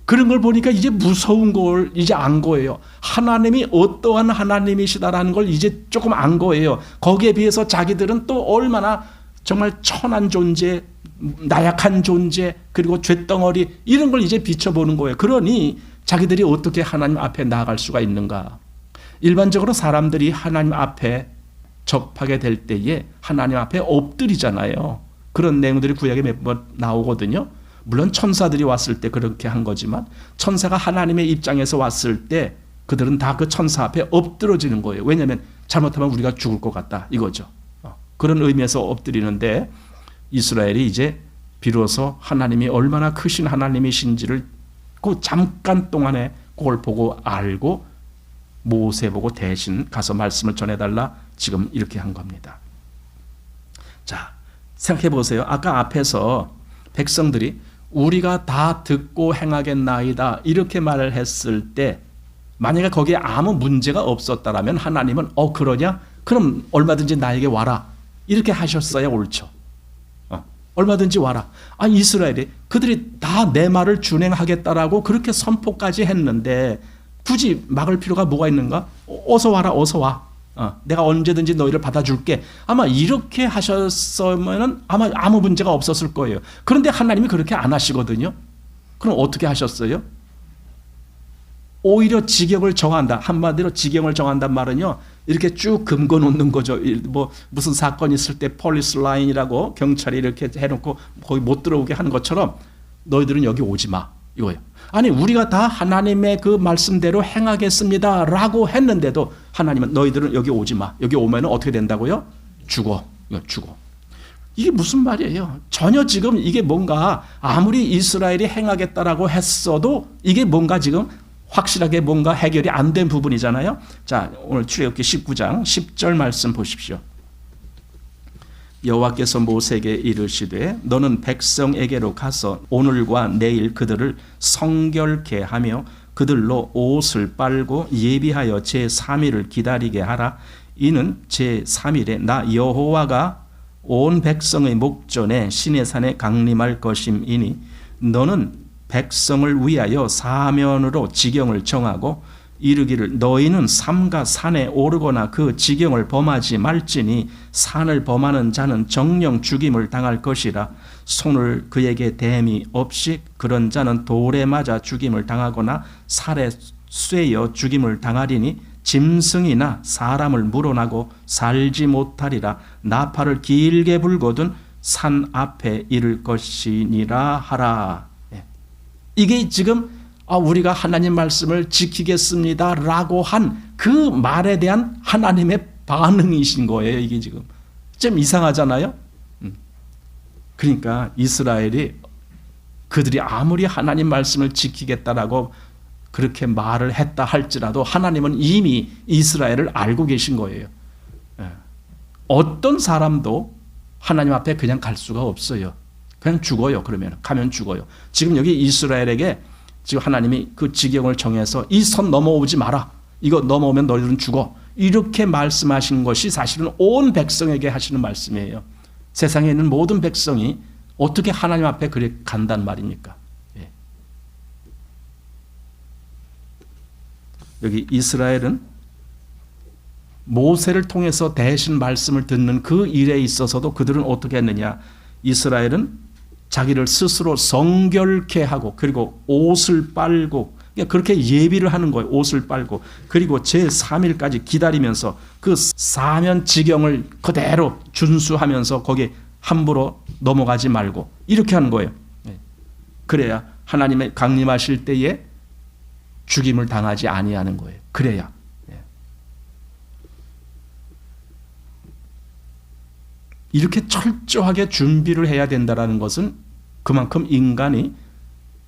그런 걸 보니까 이제 무서운 걸 이제 안 거예요. 하나님이 어떠한 하나님이시다라는 걸 이제 조금 안 거예요. 거기에 비해서 자기들은 또 얼마나 정말 천한 존재, 나약한 존재, 그리고 쇳덩어리 이런 걸 이제 비춰보는 거예요. 그러니 자기들이 어떻게 하나님 앞에 나아갈 수가 있는가. 일반적으로 사람들이 하나님 앞에 접하게 될 때에 하나님 앞에 엎드리잖아요. 그런 내용들이 구약에 몇 번 나오거든요. 물론 천사들이 왔을 때 그렇게 한 거지만 천사가 하나님의 입장에서 왔을 때 그들은 다 그 천사 앞에 엎드러지는 거예요. 왜냐하면 잘못하면 우리가 죽을 것 같다 이거죠. 그런 의미에서 엎드리는데 이스라엘이 이제 비로소 하나님이 얼마나 크신 하나님이신지를 그 잠깐 동안에 그걸 보고 알고 모세 보고 대신 가서 말씀을 전해달라 지금 이렇게 한 겁니다. 자, 생각해 보세요. 아까 앞에서 백성들이 우리가 다 듣고 행하겠나이다 이렇게 말을 했을 때 만약에 거기에 아무 문제가 없었다라면 하나님은 그러냐? 그럼 얼마든지 나에게 와라 이렇게 하셨어야 옳죠. 얼마든지 와라. 이스라엘이 그들이 다 내 말을 준행하겠다라고 그렇게 선포까지 했는데 굳이 막을 필요가 뭐가 있는가? 어서 와라, 어서 와. 내가 언제든지 너희를 받아줄게. 아마 이렇게 하셨으면 아마 아무 문제가 없었을 거예요. 그런데 하나님이 그렇게 안 하시거든요. 그럼 어떻게 하셨어요? 오히려 지경을 정한다. 한마디로 지경을 정한단 말은요. 이렇게 쭉 금고 놓는 거죠. 뭐 무슨 사건이 있을 때 폴리스 라인이라고 경찰이 이렇게 해놓고 거기 못 들어오게 하는 것처럼 너희들은 여기 오지 마. 이거예요. 아니 우리가 다 하나님의 그 말씀대로 행하겠습니다 라고 했는데도 하나님은 너희들은 여기 오지 마. 여기 오면 어떻게 된다고요? 죽어. 죽어. 이게 무슨 말이에요? 전혀 지금 이게 뭔가 아무리 이스라엘이 행하겠다라고 했어도 이게 뭔가 지금 확실하게 뭔가 해결이 안 된 부분이잖아요. 자, 오늘 출애굽기 19장 10절 말씀 보십시오. 여호와께서 모세에게 이르시되 너는 백성에게로 가서 오늘과 내일 그들을 성결케 하며 그들로 옷을 빨고 예비하여 제3일을 기다리게 하라. 이는 제3일에 나 여호와가 온 백성의 목전에 시내산에 강림할 것임이니 너는 백성을 위하여 사면으로 지경을 정하고 이르기를 너희는 삼가 산에 오르거나 그 지경을 범하지 말지니 산을 범하는 자는 정령 죽임을 당할 것이라. 손을 그에게 댐이 없이 그런 자는 돌에 맞아 죽임을 당하거나 살에 쇠여 죽임을 당하리니 짐승이나 사람을 물어나고 살지 못하리라. 나팔을 길게 불거든 산 앞에 이를 것이니라 하라. 이게 지금 우리가 하나님 말씀을 지키겠습니다 라고 한 그 말에 대한 하나님의 반응이신 거예요. 이게 지금 좀 이상하잖아요. 그러니까 이스라엘이 그들이 아무리 하나님 말씀을 지키겠다라고 그렇게 말을 했다 할지라도 하나님은 이미 이스라엘을 알고 계신 거예요. 어떤 사람도 하나님 앞에 그냥 갈 수가 없어요. 그냥 죽어요. 그러면 가면 죽어요. 지금 여기 이스라엘에게 지금 하나님이 그 지경을 정해서 이 선 넘어오지 마라. 이거 넘어오면 너희들은 죽어. 이렇게 말씀하신 것이 사실은 온 백성에게 하시는 말씀이에요. 세상에 있는 모든 백성이 어떻게 하나님 앞에 그래 간단 말입니까? 예. 여기 이스라엘은 모세를 통해서 대신 말씀을 듣는 그 일에 있어서도 그들은 어떻게 했느냐? 이스라엘은 자기를 스스로 성결케 하고 그리고 옷을 빨고 그렇게 예비를 하는 거예요. 옷을 빨고 그리고 제3일까지 기다리면서 그 사면 지경을 그대로 준수하면서 거기에 함부로 넘어가지 말고 이렇게 하는 거예요. 그래야 하나님의 강림하실 때에 죽임을 당하지 아니하는 거예요. 그래야. 이렇게 철저하게 준비를 해야 된다는 것은 그만큼 인간이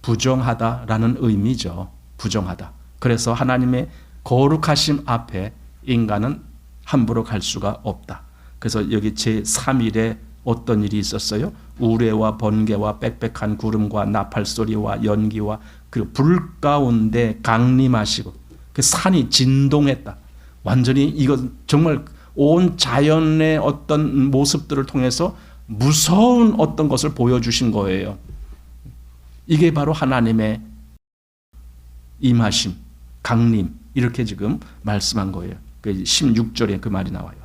부정하다라는 의미죠. 부정하다. 그래서 하나님의 거룩하심 앞에 인간은 함부로 갈 수가 없다. 그래서 여기 제3일에 어떤 일이 있었어요? 우레와 번개와 빽빽한 구름과 나팔소리와 연기와 그리고 불 가운데 강림하시고 그 산이 진동했다. 완전히 이건 정말 온 자연의 어떤 모습들을 통해서 무서운 어떤 것을 보여주신 거예요. 이게 바로 하나님의 임하심, 강림 이렇게 지금 말씀한 거예요. 16절에 그 말이 나와요.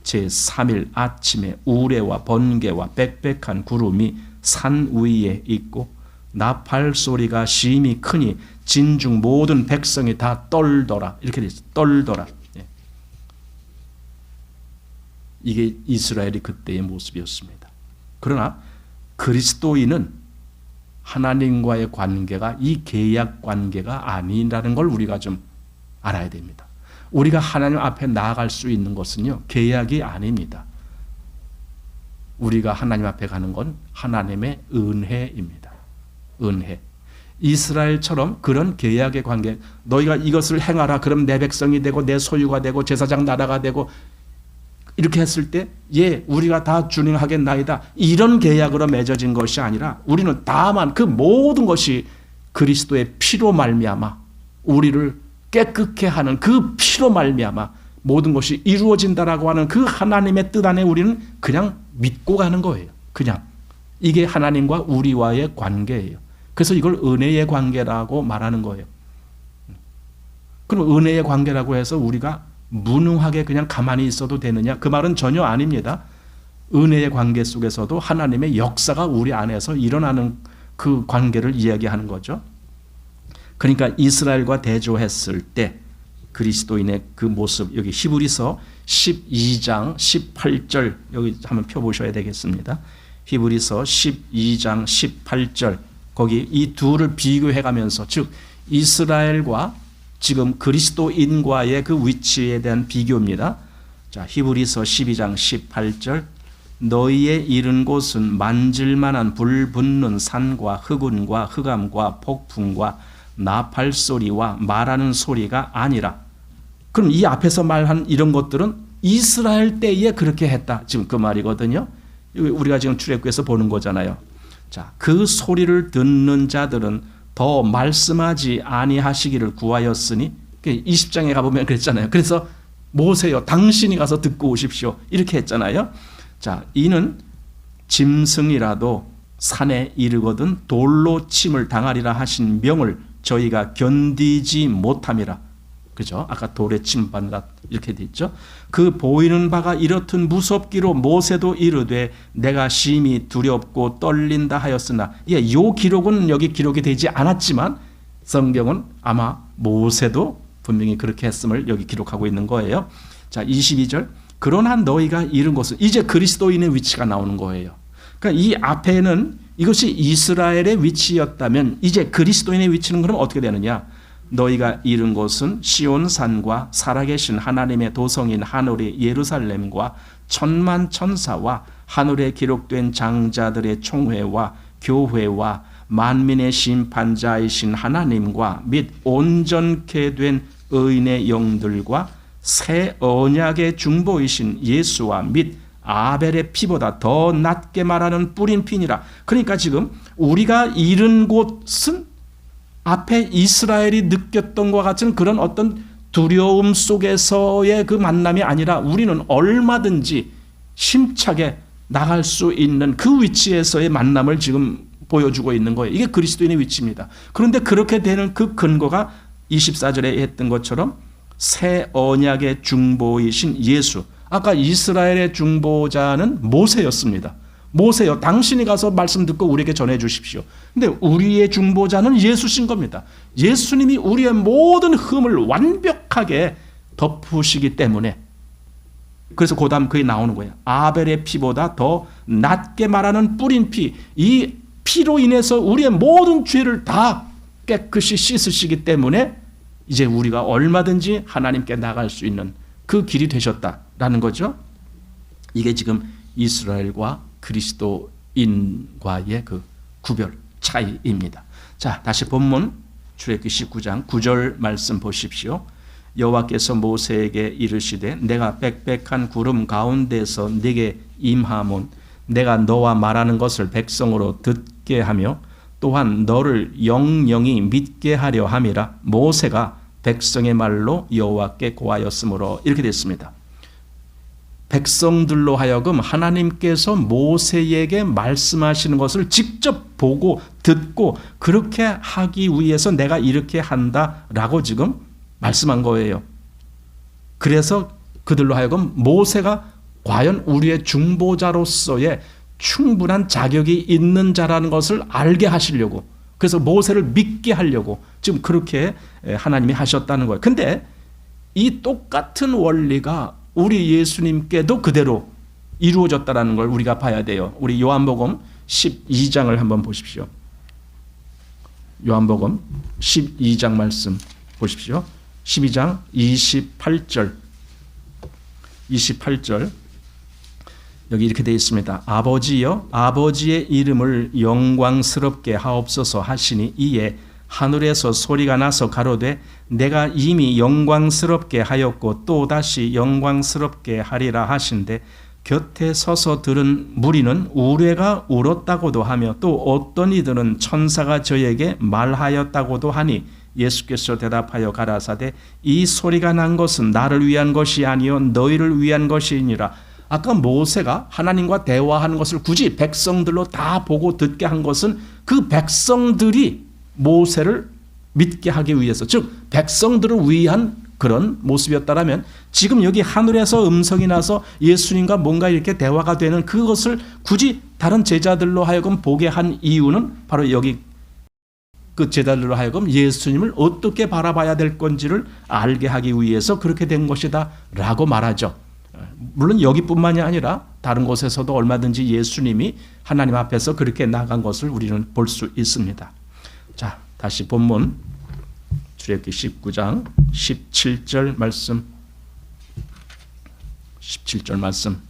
제3일 아침에 우레와 번개와 빽빽한 구름이 산 위에 있고 나팔 소리가 심히 크니 진중 모든 백성이 다 떨더라. 이렇게 돼 있어요. 떨더라. 이게 이스라엘이 그때의 모습이었습니다. 그러나 그리스도인은 하나님과의 관계가 이 계약 관계가 아니라는 걸 우리가 좀 알아야 됩니다. 우리가 하나님 앞에 나아갈 수 있는 것은요, 계약이 아닙니다. 우리가 하나님 앞에 가는 건 하나님의 은혜입니다. 은혜. 이스라엘처럼 그런 계약의 관계, 너희가 이것을 행하라, 그럼 내 백성이 되고 내 소유가 되고 제사장 나라가 되고 이렇게 했을 때 우리가 다 준행하겠나이다. 이런 계약으로 맺어진 것이 아니라 우리는 다만 그 모든 것이 그리스도의 피로 말미암아 우리를 깨끗게 하는 그 피로 말미암아 모든 것이 이루어진다라고 하는 그 하나님의 뜻 안에 우리는 그냥 믿고 가는 거예요. 그냥. 이게 하나님과 우리와의 관계예요. 그래서 이걸 은혜의 관계라고 말하는 거예요. 그럼 은혜의 관계라고 해서 우리가 무능하게 그냥 가만히 있어도 되느냐? 그 말은 전혀 아닙니다. 은혜의 관계 속에서도 하나님의 역사가 우리 안에서 일어나는 그 관계를 이야기하는 거죠. 그러니까 이스라엘과 대조했을 때 그리스도인의 그 모습, 여기 히브리서 12장 18절 여기 한번 펴보셔야 되겠습니다. 히브리서 12장 18절 거기 이 둘을 비교해가면서 즉 이스라엘과 지금 그리스도인과의 그 위치에 대한 비교입니다. 자, 히브리서 12장 18절 너희의 이른 곳은 만질만한 불 붙는 산과 흑운과 흑암과 폭풍과 나팔 소리와 말하는 소리가 아니라. 그럼 이 앞에서 말한 이런 것들은 이스라엘 때에 그렇게 했다. 지금 그 말이거든요. 우리가 지금 출애굽에서 보는 거잖아요. 자, 그 소리를 듣는 자들은 더 말씀하지 아니하시기를 구하였으니 20장에 가보면 그랬잖아요. 그래서 모세여 당신이 가서 듣고 오십시오. 이렇게 했잖아요. 자, 이는 짐승이라도 산에 이르거든 돌로 침을 당하리라 하신 명을 저희가 견디지 못함이라. 그죠? 아까 돌에 침 받는다 이렇게 돼 있죠. 그 보이는 바가 이렇듯 무섭기로 모세도 이르되 내가 심히 두렵고 떨린다 하였으나 요 기록은 여기 기록이 되지 않았지만 성경은 아마 모세도 분명히 그렇게 했음을 여기 기록하고 있는 거예요. 자, 22절. 그러나 너희가 이른 곳은, 이제 그리스도인의 위치가 나오는 거예요. 그러니까 이 앞에는 이것이 이스라엘의 위치였다면 이제 그리스도인의 위치는 그럼 어떻게 되느냐? 너희가 이른 곳은 시온산과 살아계신 하나님의 도성인 하늘의 예루살렘과 천만 천사와 하늘에 기록된 장자들의 총회와 교회와 만민의 심판자이신 하나님과 및 온전케 된 의인의 영들과 새 언약의 중보이신 예수와 및 아벨의 피보다 더 낮게 말하는 뿌린 피니라. 그러니까 지금 우리가 이른 곳은 앞에 이스라엘이 느꼈던 것과 같은 그런 어떤 두려움 속에서의 그 만남이 아니라 우리는 얼마든지 힘차게 나갈 수 있는 그 위치에서의 만남을 지금 보여주고 있는 거예요. 이게 그리스도인의 위치입니다. 그런데 그렇게 되는 그 근거가 24절에 했던 것처럼 새 언약의 중보이신 예수. 아까 이스라엘의 중보자는 모세였습니다. 모세요, 당신이 가서 말씀 듣고 우리에게 전해 주십시오. 근데 우리의 중보자는 예수신 겁니다. 예수님이 우리의 모든 흠을 완벽하게 덮으시기 때문에, 그래서 그 다음 그게 나오는 거예요. 아벨의 피보다 더 낮게 말하는 뿌린 피, 이 피로 인해서 우리의 모든 죄를 다 깨끗이 씻으시기 때문에 이제 우리가 얼마든지 하나님께 나갈 수 있는 그 길이 되셨다라는 거죠. 이게 지금 이스라엘과 그리스도인과의 그 구별 차이입니다. 자, 다시 본문 출애굽기 19장 9절 말씀 보십시오. 여호와께서 모세에게 이르시되 내가 빽빽한 구름 가운데서 네게 임하면 내가 너와 말하는 것을 백성으로 듣게 하며 또한 너를 영영이 믿게 하려 함이라. 모세가 백성의 말로 여호와께 고하였으므로. 이렇게 됐습니다. 백성들로 하여금 하나님께서 모세에게 말씀하시는 것을 직접 보고 듣고 그렇게 하기 위해서 내가 이렇게 한다라고 지금 말씀한 거예요. 그래서 그들로 하여금 모세가 과연 우리의 중보자로서의 충분한 자격이 있는 자라는 것을 알게 하시려고, 그래서 모세를 믿게 하려고 지금 그렇게 하나님이 하셨다는 거예요. 근데 이 똑같은 원리가 우리 예수님께도 그대로 이루어졌다는 걸 우리가 봐야 돼요. 우리 요한복음 12장을 한번 보십시오. 요한복음 12장 말씀 보십시오. 12장 28절 여기 이렇게 되어 있습니다. 아버지여 아버지의 이름을 영광스럽게 하옵소서 하시니 이에 하늘에서 소리가 나서 가로되 내가 이미 영광스럽게 하였고 또다시 영광스럽게 하리라 하신대 곁에 서서 들은 무리는 우레가 울었다고도 하며 또 어떤 이들은 천사가 저에게 말하였다고도 하니 예수께서 대답하여 가라사대 이 소리가 난 것은 나를 위한 것이 아니요 너희를 위한 것이니라. 아까 모세가 하나님과 대화하는 것을 굳이 백성들로 다 보고 듣게 한 것은 그 백성들이 모세를 믿게 하기 위해서, 즉 백성들을 위한 그런 모습이었다라면 지금 여기 하늘에서 음성이 나서 예수님과 뭔가 이렇게 대화가 되는 그것을 굳이 다른 제자들로 하여금 보게 한 이유는 바로 여기 그 제자들로 하여금 예수님을 어떻게 바라봐야 될 건지를 알게 하기 위해서 그렇게 된 것이다 라고 말하죠. 물론 여기뿐만이 아니라 다른 곳에서도 얼마든지 예수님이 하나님 앞에서 그렇게 나간 것을 우리는 볼 수 있습니다. 자, 다시 본문 출애굽기 19장 17절 말씀. 17절 말씀.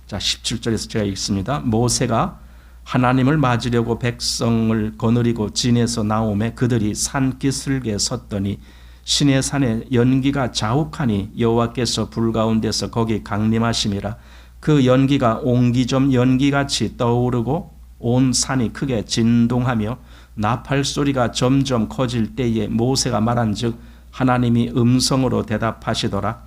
자, 17절에서 제가 읽습니다. 모세가 하나님을 맞으려고 백성을 거느리고 진에서 나오매 그들이 산기슭에 섰더니 신의 산에 연기가 자욱하니 여호와께서 불 가운데서 거기 강림하심이라. 그 연기가 옹기점 연기같이 떠오르고 온 산이 크게 진동하며 나팔 소리가 점점 커질 때에 모세가 말한즉 하나님이 음성으로 대답하시더라.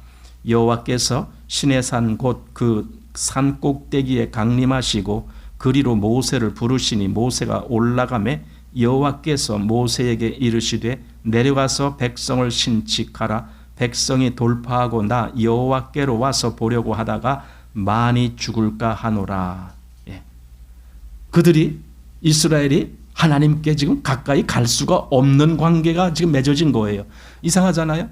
여호와께서 신의 산 곧 그 산 꼭대기에 강림하시고 그리로 모세를 부르시니 모세가 올라가매 여호와께서 모세에게 이르시되 내려가서 백성을 신칙하라. 백성이 돌파하고 나 여호와께로 와서 보려고 하다가 많이 죽을까 하노라. 예. 그들이 이스라엘이 하나님께 지금 가까이 갈 수가 없는 관계가 지금 맺어진 거예요. 이상하잖아요.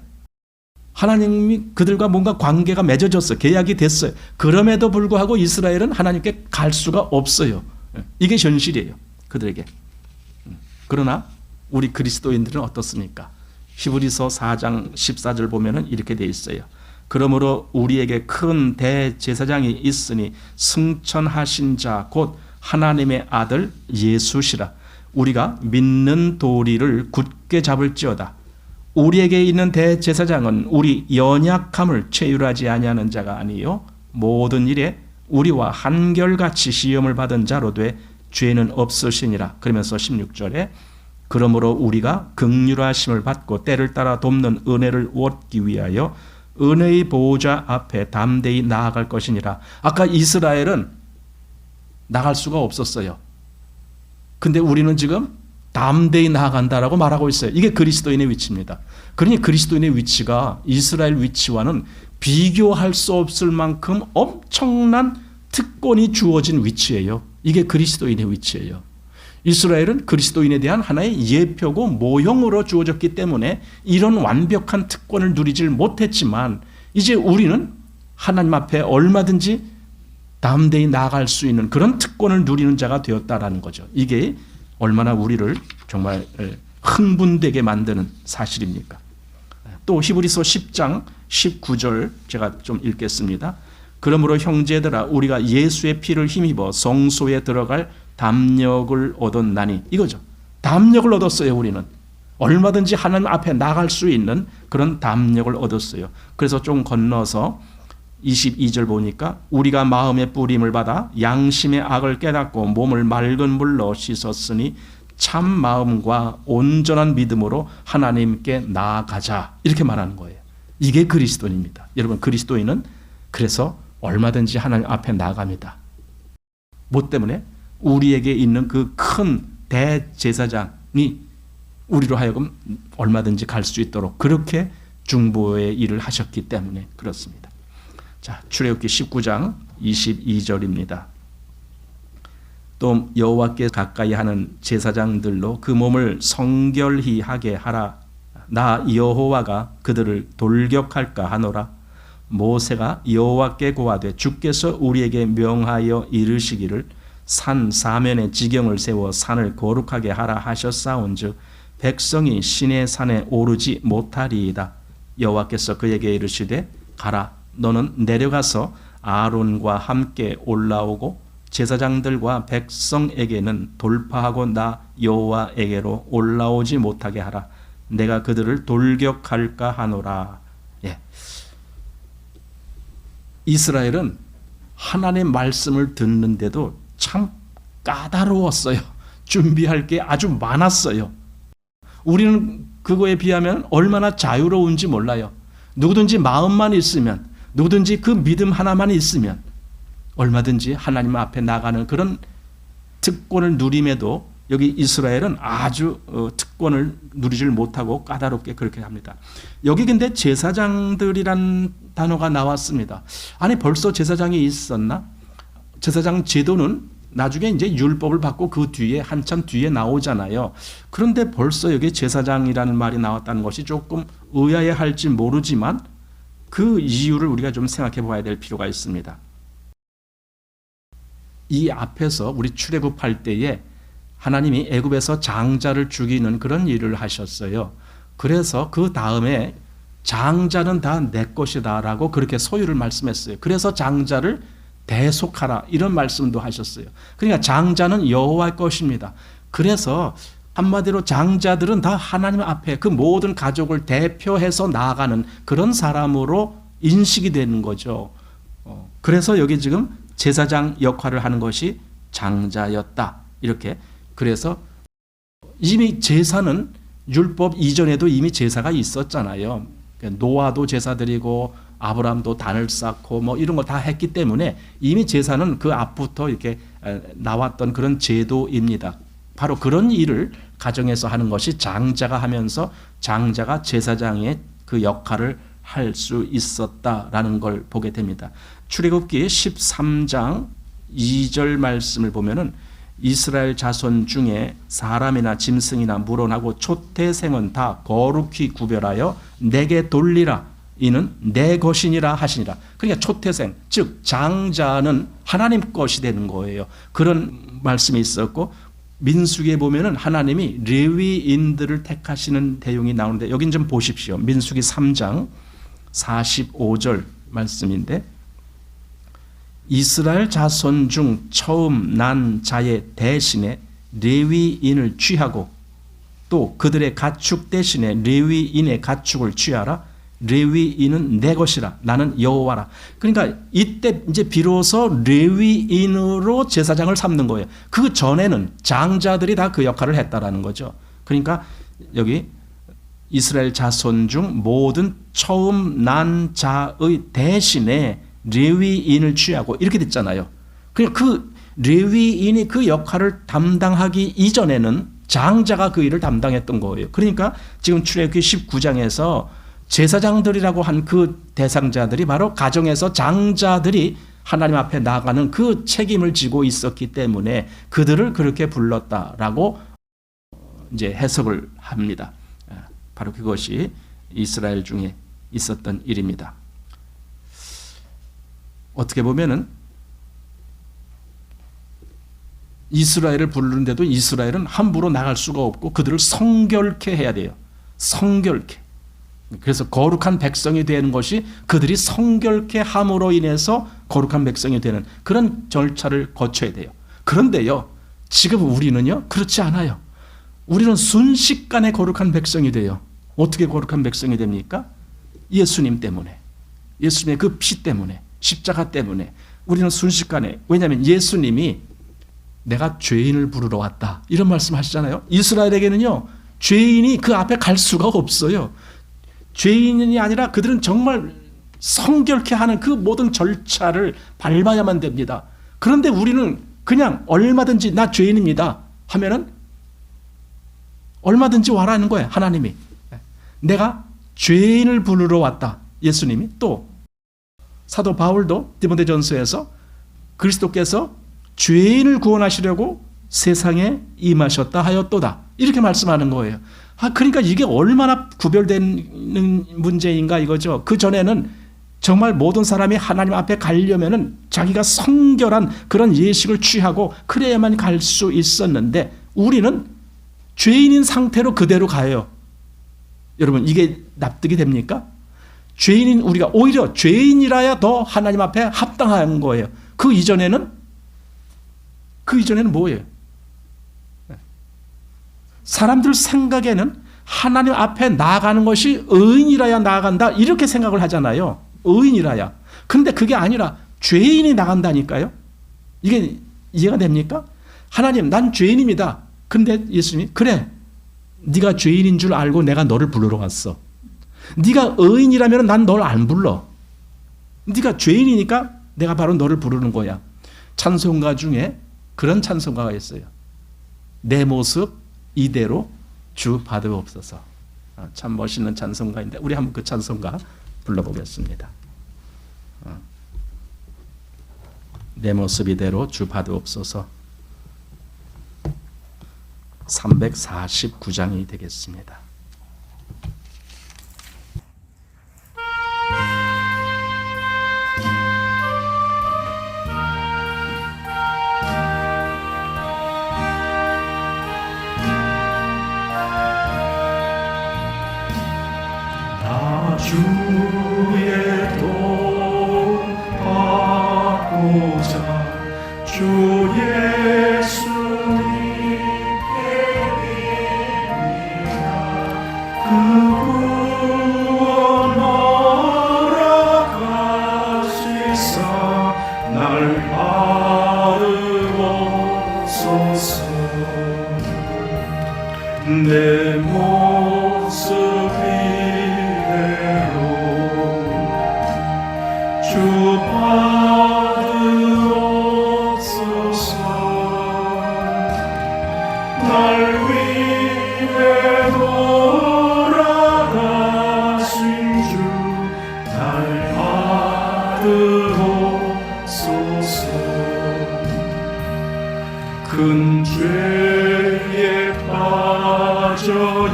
하나님이 그들과 뭔가 관계가 맺어졌어요. 계약이 됐어요. 그럼에도 불구하고 이스라엘은 하나님께 갈 수가 없어요. 이게 현실이에요. 그들에게. 그러나 우리 그리스도인들은 어떻습니까? 히브리서 4장 14절 보면은 이렇게 돼 있어요. 그러므로 우리에게 큰 대제사장이 있으니 승천하신 자 곧 하나님의 아들 예수시라. 우리가 믿는 도리를 굳게 잡을지어다. 우리에게 있는 대제사장은 우리 연약함을 체휼하지 아니하는 자가 아니요 모든 일에 우리와 한결같이 시험을 받은 자로 돼 죄는 없으시니라. 그러면서 16절에 그러므로 우리가 긍휼하심을 받고 때를 따라 돕는 은혜를 얻기 위하여 은혜의 보호자 앞에 담대히 나아갈 것이니라. 아까 이스라엘은 나갈 수가 없었어요. 근데 우리는 지금 담대히 나아간다라고 말하고 있어요. 이게 그리스도인의 위치입니다. 그러니 그리스도인의 위치가 이스라엘 위치와는 비교할 수 없을 만큼 엄청난 특권이 주어진 위치예요. 이게 그리스도인의 위치예요. 이스라엘은 그리스도인에 대한 하나의 예표고 모형으로 주어졌기 때문에 이런 완벽한 특권을 누리질 못했지만 이제 우리는 하나님 앞에 얼마든지 담대히 나아갈 수 있는 그런 특권을 누리는 자가 되었다라는 거죠. 이게 얼마나 우리를 정말 흥분되게 만드는 사실입니까? 또 히브리서 10장 19절 제가 좀 읽겠습니다. 그러므로 형제들아 우리가 예수의 피를 힘입어 성소에 들어갈 담력을 얻었나니 이거죠. 담력을 얻었어요. 우리는 얼마든지 하나님 앞에 나갈 수 있는 그런 담력을 얻었어요. 그래서 좀 건너서 22절 보니까 우리가 마음의 뿌림을 받아 양심의 악을 깨닫고 몸을 맑은 물로 씻었으니 참 마음과 온전한 믿음으로 하나님께 나아가자 이렇게 말하는 거예요. 이게 그리스도인입니다. 여러분 그리스도인은 그래서 얼마든지 하나님 앞에 나아갑니다. 뭐 때문에? 우리에게 있는 그 큰 대제사장이 우리로 하여금 얼마든지 갈 수 있도록 그렇게 중보의 일을 하셨기 때문에 그렇습니다. 자, 출애굽기 19장 22절입니다. 또 여호와께 가까이 하는 제사장들로 그 몸을 성결히 하게 하라. 나 여호와가 그들을 돌격할까 하노라. 모세가 여호와께 고하되 주께서 우리에게 명하여 이르시기를 산 사면에 지경을 세워 산을 거룩하게 하라 하셨사온즉 백성이 신의 산에 오르지 못하리이다. 여호와께서 그에게 이르시되 가라. 너는 내려가서 아론과 함께 올라오고 제사장들과 백성에게는 돌파하고 나 여호와에게로 올라오지 못하게 하라. 내가 그들을 돌격할까 하노라. 예. 이스라엘은 하나님의 말씀을 듣는데도 참 까다로웠어요. 준비할 게 아주 많았어요. 우리는 그거에 비하면 얼마나 자유로운지 몰라요. 누구든지 마음만 있으면, 누구든지 그 믿음 하나만 있으면 얼마든지 하나님 앞에 나가는 그런 특권을 누림에도 여기 이스라엘은 아주 특권을 누리질 못하고 까다롭게 그렇게 합니다. 여기 근데 제사장들이란 단어가 나왔습니다. 아니 벌써 제사장이 있었나? 제사장 제도는 나중에 이제 율법을 받고 그 뒤에 한참 뒤에 나오잖아요. 그런데 벌써 여기 제사장이라는 말이 나왔다는 것이 조금 의아해할지 모르지만 그 이유를 우리가 좀 생각해 봐야 될 필요가 있습니다. 이 앞에서 우리 출애굽할 때에 하나님이 애굽에서 장자를 죽이는 그런 일을 하셨어요. 그래서 그 다음에 장자는 다 내 것이다라고 그렇게 소유를 말씀했어요. 그래서 장자를 대속하라 이런 말씀도 하셨어요. 그러니까 장자는 여호와의 것입니다. 그래서 한마디로 장자들은 다 하나님 앞에 그 모든 가족을 대표해서 나아가는 그런 사람으로 인식이 되는 거죠. 그래서 여기 지금 제사장 역할을 하는 것이 장자였다. 이렇게. 그래서 이미 제사는 율법 이전에도 이미 제사가 있었잖아요. 노아도 제사 드리고 아브라함도 단을 쌓고 뭐 이런 거 다 했기 때문에 이미 제사는 그 앞부터 이렇게 나왔던 그런 제도입니다. 바로 그런 일을 가정에서 하는 것이 장자가 하면서 장자가 제사장의 그 역할을 할 수 있었다라는 걸 보게 됩니다. 출애굽기 13장 2절 말씀을 보면은 이스라엘 자손 중에 사람이나 짐승이나 물어나고 초태생은 다 거룩히 구별하여 내게 돌리라. 이는 내 것이니라 하시니라. 그러니까 초태생, 즉 장자는 하나님 것이 되는 거예요. 그런 말씀이 있었고, 민수기에 보면은 하나님이 레위인들을 택하시는 내용이 나오는데, 여긴 좀 보십시오. 민수기 3장 45절 말씀인데, 이스라엘 자손 중 처음 난 자의 대신에 레위인을 취하고 또 그들의 가축 대신에 레위인의 가축을 취하라. 레위인은 내 것이라. 나는 여호와라. 그러니까 이때 이제 비로소 레위인으로 제사장을 삼는 거예요. 그 전에는 장자들이 다 그 역할을 했다라는 거죠. 그러니까 여기 이스라엘 자손 중 모든 처음 난 자의 대신에 레위인을 취하고 이렇게 됐잖아요. 그러니까 그 레위인이 그 역할을 담당하기 이전에는 장자가 그 일을 담당했던 거예요. 그러니까 지금 출애굽기 19장에서 제사장들이라고 한 그 대상자들이 바로 가정에서 장자들이 하나님 앞에 나가는 그 책임을 지고 있었기 때문에 그들을 그렇게 불렀다라고 이제 해석을 합니다. 바로 그것이 이스라엘 중에 있었던 일입니다. 어떻게 보면은 이스라엘을 부르는데도 이스라엘은 함부로 나갈 수가 없고 그들을 성결케 해야 돼요. 성결케. 그래서 거룩한 백성이 되는 것이 그들이 성결케 함으로 인해서 거룩한 백성이 되는 그런 절차를 거쳐야 돼요. 그런데요, 지금 우리는요, 그렇지 않아요. 우리는 순식간에 거룩한 백성이 돼요. 어떻게 거룩한 백성이 됩니까? 예수님 때문에. 예수님의 그 피 때문에. 십자가 때문에 우리는 순식간에, 왜냐하면 예수님이 내가 죄인을 부르러 왔다 이런 말씀 하시잖아요. 이스라엘에게는요 죄인이 그 앞에 갈 수가 없어요. 죄인이 아니라 그들은 정말 성결케 하는 그 모든 절차를 밟아야만 됩니다. 그런데 우리는 그냥 얼마든지 나 죄인입니다 하면은 얼마든지 와라는 거예요. 하나님이 내가 죄인을 부르러 왔다. 예수님이 또 사도 바울도 디모데전서에서 그리스도께서 죄인을 구원하시려고 세상에 임하셨다 하였도다 이렇게 말씀하는 거예요. 그러니까 이게 얼마나 구별되는 문제인가 이거죠. 그 전에는 정말 모든 사람이 하나님 앞에 가려면은 자기가 성결한 그런 예식을 취하고 그래야만 갈 수 있었는데 우리는 죄인인 상태로 그대로 가요. 여러분 이게 납득이 됩니까? 죄인인 우리가 오히려 죄인이라야 더 하나님 앞에 합당한 거예요. 그 이전에는 뭐예요? 사람들 생각에는 하나님 앞에 나아가는 것이 의인이라야 나아간다 이렇게 생각을 하잖아요. 의인이라야. 그런데 그게 아니라 죄인이 나간다니까요. 이게 이해가 됩니까? 하나님 난 죄인입니다. 근데 예수님이 그래 네가 죄인인 줄 알고 내가 너를 부르러 왔어. 네가 의인이라면 난 널 안 불러. 네가 죄인이니까 내가 바로 너를 부르는 거야. 찬송가 중에 그런 찬송가가 있어요. 내 모습 이대로 주 받으옵소서. 참 멋있는 찬송가인데 우리 한번 그 찬송가 불러보겠습니다. 내 모습 이대로 주 받으옵소서. 349장이 되겠습니다. 주의 도움 받고자 주 예수님께 드립니다. 그 구원하러 가시사 날 받으옵소서. 내 모습이 주 받으옵소서. 날 위해 돌아가신 주 날 받으옵소서. 큰 죄에 빠져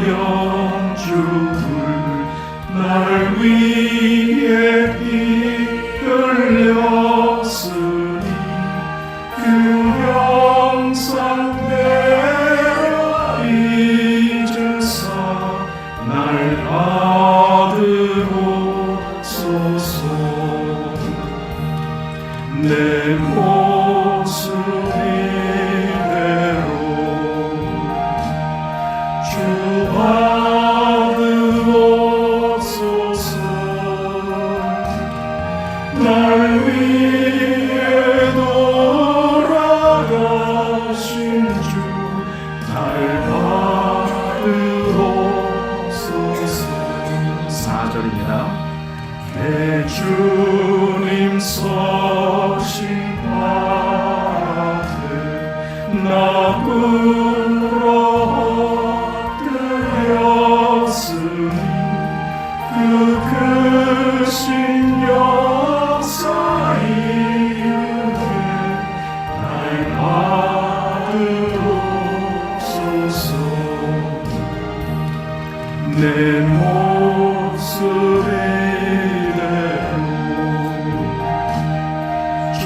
영주를 날 위해 4절입니다. 내 주님 서신 바들 나 꾸러 엎드렸으니 그 크신 역사 이유에 날 받으옵소서. 내 몫을 이대로 주